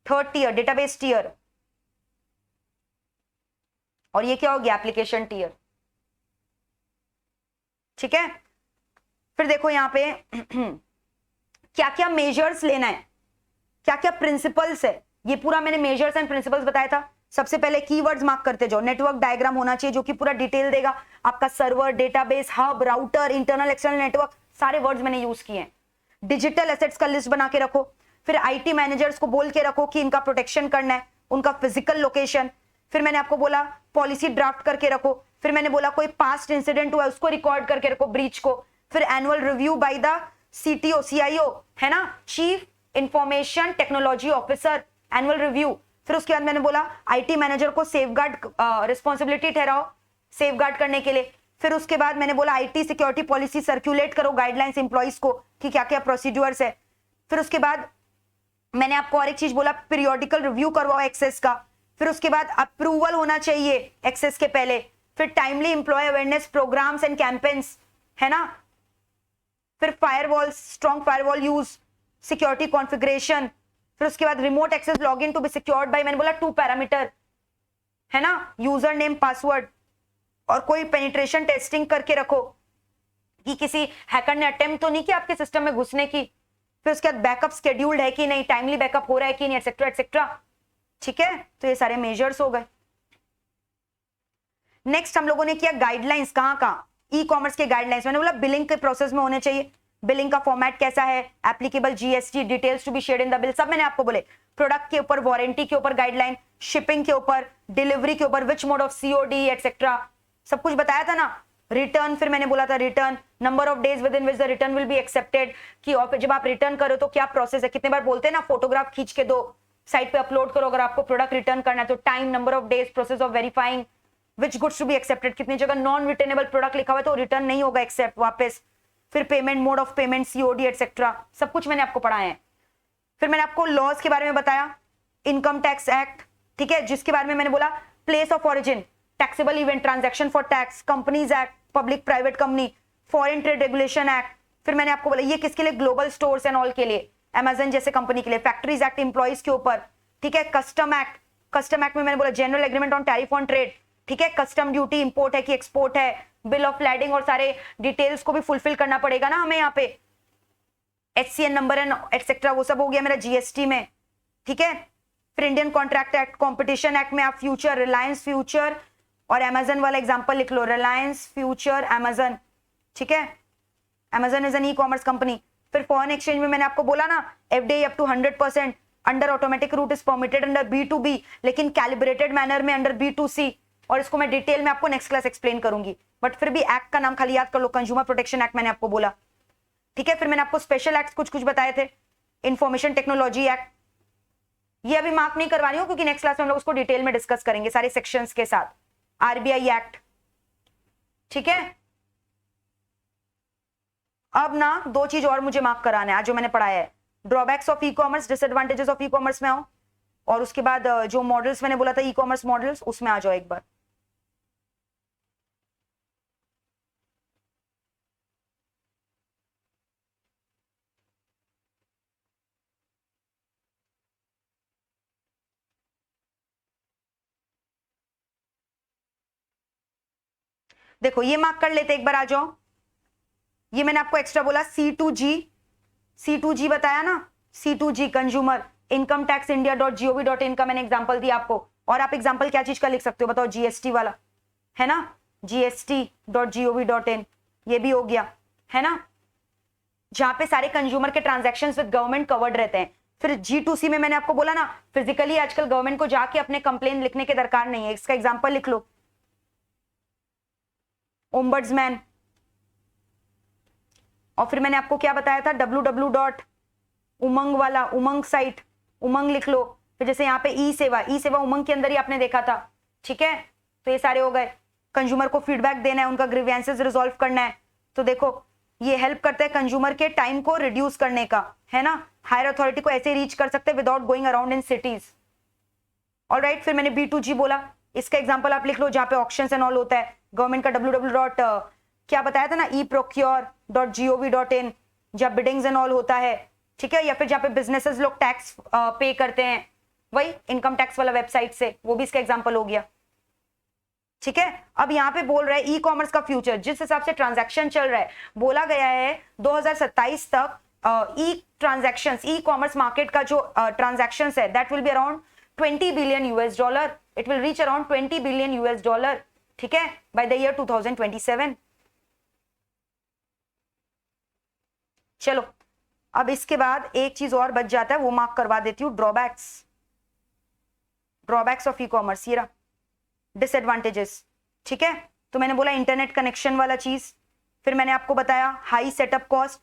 थर्ड टीयर डेटाबेस टीयर. और ये क्या हो गया, एप्लीकेशन टीयर. ठीक है, फिर देखो यहां पे क्या क्या मेजर्स लेना है, क्या क्या प्रिंसिपल्स है. ये पूरा मैंने मेजर्स एंड प्रिंसिपल्स बताया था. सबसे पहले कीवर्ड्स मार्क करते जाओ. नेटवर्क डायग्राम होना चाहिए जो कि पूरा डिटेल देगा आपका server, database, hub, router, internal external network, सारे वर्ड्स मैंने यूज किए हैं. डिजिटल एसेट्स का लिस्ट बना के रखो. फिर IT मैनेजर्स को बोल के रखो कि इनका प्रोटेक्शन करना है, उनका फिजिकल लोकेशन. फिर मैंने आपको बोला पॉलिसी ड्राफ्ट करके रखो. फिर मैंने बोला कोई पास्ट इंसिडेंट हुआ उसको रिकॉर्ड करके रखो, ब्रीच को. फिर annual review by the CTO, CIO है ना, chief information technology officer, annual review. फिर उसके बाद मैंने बोला IT मैनेजर को सेफगार्ड रिस्पॉन्सिबिलिटी ठहराओ सेफगार्ड करने के लिए. फिर उसके बाद मैंने बोला IT सिक्योरिटी पॉलिसी सर्कुलेट करो, गाइडलाइंस एम्प्लॉइज को कि क्या क्या प्रोसीड्यूर्स है. फिर उसके बाद मैंने आपको और एक चीज बोला, पीरियोडिकल रिव्यू करवाओ एक्सेस का, फिर उसके बाद अप्रूवल होना चाहिए एक्सेस के पहले, फिर timely employee awareness programs and campaigns, है ना, फिर firewall, strong firewall use, security configuration, फिर उसके बाद remote access login to be secured by, मैंने बोला 2 पैरामीटर, है ना, यूजर नेम पासवर्ड, और कोई पेनिट्रेशन टेस्टिंग करके रखो कि किसी हैकर ने अटेम्प्ट तो नहीं किया आपके सिस्टम में घुसने की, फिर उसके बाद बैकअप शेड्यूल्ड है कि नहीं, टाइमली बैकअप हो रहा है कि नहीं, एटसेट्रा एटसेट्रा। ठीक है, तो ये सारे मेजर्स हो गए। नेक्स्ट हम लोगों ने किया गाइडलाइंस, कहां ई कॉमर्स के गाइडलाइंस। मैंने बोला बिलिंग के प्रोसेस में होने चाहिए, बिलिंग का फॉर्मेट कैसा है, applicable GST details to be shared in the bill, सब मैंने आपको बोले। प्रोडक्ट के ऊपर, वारंटी के ऊपर गाइडलाइन, शिपिंग के ऊपर, डिलीवरी के ऊपर, which mode of COD etcetera, सब कुछ बताया था ना। रिटर्न, फिर मैंने बोला था return, number of days with in which the return will be accepted, कि जब आप रिटर्न करो तो क्या प्रोसेस है। कितने बार बोलते हैं ना, फोटोग्राफ खींच के दो, साइट पे अपलोड करो अगर आपको प्रोडक्ट रिटर्न करना है तो, time, number of days, process of verifying which goods to be accepted, कितनी जगह नॉन रिटर्नेबल प्रोडक्ट लिखा हुआ है तो रिटर्न नहीं होगा, एक्सेप्ट वापस, फिर payment, mode of payment, COD etcetera, सब कुछ मैंने आपको पढ़ाया है। फिर मैंने आपको लॉज के बारे में बताया, इनकम टैक्स एक्ट, ठीक है, जिसके बारे में मैंने बोला place of origin, taxable event, transaction for tax, companies act, public private company, foreign trade regulation act. फिर मैंने आपको बोला ये किसके लिए, ग्लोबल स्टोर्स एंड ऑल के लिए, अमेजन जैसे कंपनी के लिए, फैक्ट्रीज एक्ट एम्प्लॉइज के ऊपर, ठीक है, कस्टम एक्ट, कस्टम एक्ट में मैंने बोला general agreement on tariff on trade, ठीक है, कस्टम ड्यूटी इंपोर्ट है कि एक्सपोर्ट है, बिल ऑफ लैडिंग और सारे डिटेल्स को भी फुलफिल करना पड़ेगा ना हमें यहाँ पे, HCN नंबर एंड एटसेट्रा, वो सब हो गया मेरा जीएसटी में, ठीक है। फिर Indian contract act, competition act में आप फ्यूचर, रिलायंस फ्यूचर और अमेजन वाला एग्जांपल लिख लो, रिलायंस फ्यूचर अमेजन, ठीक है, Amazon is an e commerce company. फिर फॉरेन एक्सचेंज में मैंने आपको बोला ना, FDI up to 100% under automatic route is permitted under B2B, लेकिन कैलिब्रेटेड मैनर में अंडर B2C, और इसको मैं डिटेल में आपको नेक्स्ट क्लास एक्सप्लेन करूंगी, बट फिर भी एक्ट का नाम खाली याद कर लो, कंज्यूमर प्रोटेक्शन एक्ट मैंने आपको बोला, ठीक है। फिर मैंने आपको स्पेशल एक्ट कुछ कुछ बताए थे, इंफॉर्मेशन टेक्नोलॉजी एक्ट, ये अभी मार्क नहीं करवा रही हूं क्योंकि नेक्स्ट क्लास में हम लोग उसको डिटेल में डिस्कस करेंगे सारे सेक्शंस के साथ। आरबीआई एक्ट, ठीक है। अब ना 2 चीज और मुझे मार्क कराना है आज जो मैंने पढ़ाया है, drawbacks of e commerce, disadvantages of e commerce में आओ, और उसके बाद जो मॉडल्स मैंने बोला था ई कॉमर्स मॉडल्स, उसमें आ जाओ एक बार। देखो ये मार्क कर लेते, एक बार आ जाओ। ये मैंने आपको एक्स्ट्रा बोला C2G बताया ना, C2G consumer income tax india.gov.in का मैंने एग्जांपल दिया आपको, और आप एग्जांपल क्या चीज का लिख सकते हो बताओ, जीएसटी वाला है ना, gst.gov.in, ये भी हो गया है ना, जहां पे सारे कंज्यूमर के ट्रांजैक्शंस विद गवर्नमेंट कवर्ड रहते हैं। फिर G2C में मैंने आपको बोला ना, फिजिकली आजकल गवर्नमेंट को जाके अपने कंप्लेन लिखने की दरकार नहीं है, इसका एग्जांपल लिख लो, ओम्बड्समैन। और फिर मैंने आपको क्या बताया था, www.umang वाला, उमंग साइट, उमंग लिख लो। फिर जैसे यहाँ पे ई सेवा उमंग के अंदर ही आपने देखा था, ठीक है। तो ये सारे हो गए। कंज्यूमर को फीडबैक देना है, उनका ग्रीवेंसेस रिजॉल्व करना है, तो देखो ये हेल्प करता है कंज्यूमर के टाइम को रिड्यूस करने का, है ना। हायर अथॉरिटी को ऐसे रीच कर सकते हैं without going around in cities. Alright, फिर मैंने B2G बोला, इसका एग्जांपल आप लिख लो, जहां पे ऑक्शंस एंड ऑल होता है, गवर्नमेंट का www. क्या बताया था ना, eprocure.gov.in, जब बिडिंग्स एंड ऑल होता है, ठीक है, या फिर जहाँ पे बिजनेसेस लोग टैक्स पे करते हैं, वही इनकम टैक्स वाला वेबसाइट से, वो भी इसका एग्जांपल हो गया, ठीक है। अब यहाँ पे बोल रहा है ई कॉमर्स का फ्यूचर, जिस हिसाब से ट्रांजैक्शन चल रहा है, बोला गया है 2027 तक ई ट्रांजैक्शंस, ई कॉमर्स मार्केट का जो ट्रांजैक्शंस है, that will be around $20 billion, it will reach around $20 billion, ठीक है, बाय द ईयर 2027। चलो अब इसके बाद एक चीज और बच जाता है, वो मार्क करवा देती हूँ, ड्रॉबैक्स ऑफ ई कॉमर्स, ये रहा डिसएडवांटेजेस, ठीक है। तो मैंने बोला इंटरनेट कनेक्शन वाला चीज, फिर मैंने आपको बताया हाई सेटअप कॉस्ट,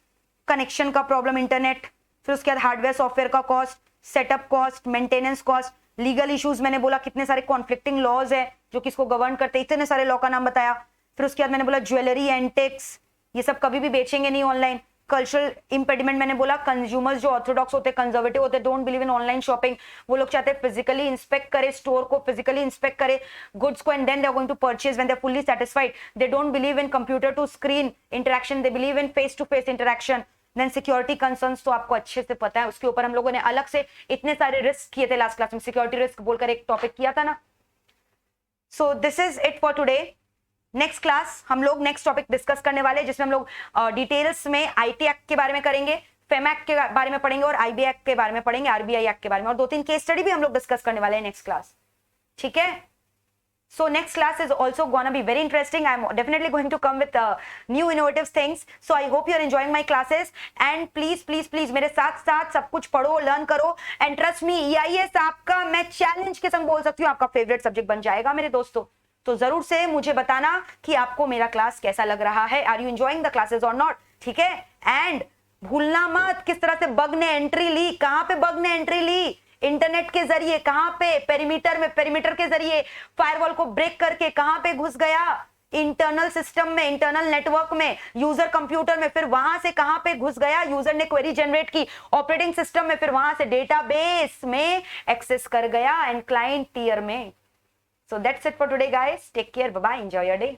कनेक्शन का प्रॉब्लम इंटरनेट, फिर उसके बाद हार्डवेयर सॉफ्टवेयर का cost, setup cost, maintenance cost, legal issues, मैंने बोला कितने सारे कॉन्फ्लिक्टिंग लॉज है जो किसको गवर्न करते हैं, इतने सारे लॉ का नाम बताया। फिर उसके बाद मैंने बोला ज्वेलरी एंटिक्स, ये सब कभी भी बेचेंगे नहीं ऑनलाइन, कल्चरल इम्पेडिमेंट मैंने बोला, कंज्यूमर्स जो ऑर्थोडॉक्स होते हैं, कंजर्वेटिव होते हैं, don't believe in online shopping, वो लोग चाहते हैं फिजिकली इंस्पेक्ट करे स्टोर को, फिजिकली इंस्पेक्ट करे गुड्स को, and then they are going to purchase when they are fully satisfied. They don't believe in computer to screen interaction, they believe in face to face interaction. Then security concerns तो आपको अच्छे से पता है, उसके ऊपर हम लोगों ने अलग से इतने सारे रिस्क किए थे लास्ट क्लास में, सिक्योरिटी रिस्क बोलकर एक टॉपिक किया था ना. सो this is it for today. Next class हम लोग नेक्स्ट टॉपिक डिस्कस करने वाले हैं, जिसमें हम लोग डिटेल्स में आईटी एक्ट के बारे में करेंगे, फेम एक्ट के बारे में पढ़ेंगे और आईबी एक्ट के बारे में पढ़ेंगे, आरबीआई एक्ट के बारे में, और 2-3 केस स्टडी भी हम लोग डिस्कस करने वाले हैं नेक्स्ट क्लास. ठीक है. So next class is also gonna be very interesting. I'm definitely going to come with new innovative things. So I hope you're enjoying my classes. And please मेरे साथ साथ सब कुछ पढ़ो, लर्न करो. And trust me, EIS आपका मैं challenge के संग बोल सकती हूँ आपका फेवरेट सब्जेक्ट बन जाएगा मेरे दोस्तों. तो जरूर से मुझे बताना कि आपको मेरा क्लास कैसा लग रहा है. Are you enjoying the classes or not? ठीक है. And भूलना मत किस तरह से बग ने एंट्री ली, कहाँ पे बग ने एंट्री ली, इंटरनेट के जरिए, कहां पे, पेरीमीटर में, पेरीमीटर के जरिए फायरवॉल को ब्रेक करके कहां पे घुस गया, इंटरनल सिस्टम में, इंटरनल नेटवर्क में, यूजर कंप्यूटर में, फिर वहां से कहां पे घुस गया, यूजर ने क्वेरी जनरेट की ऑपरेटिंग सिस्टम में, फिर वहां से डेटाबेस में एक्सेस कर गया एंड क्लाइंट टियर में. So that's it for today guys. Take care, bye bye, enjoy your day.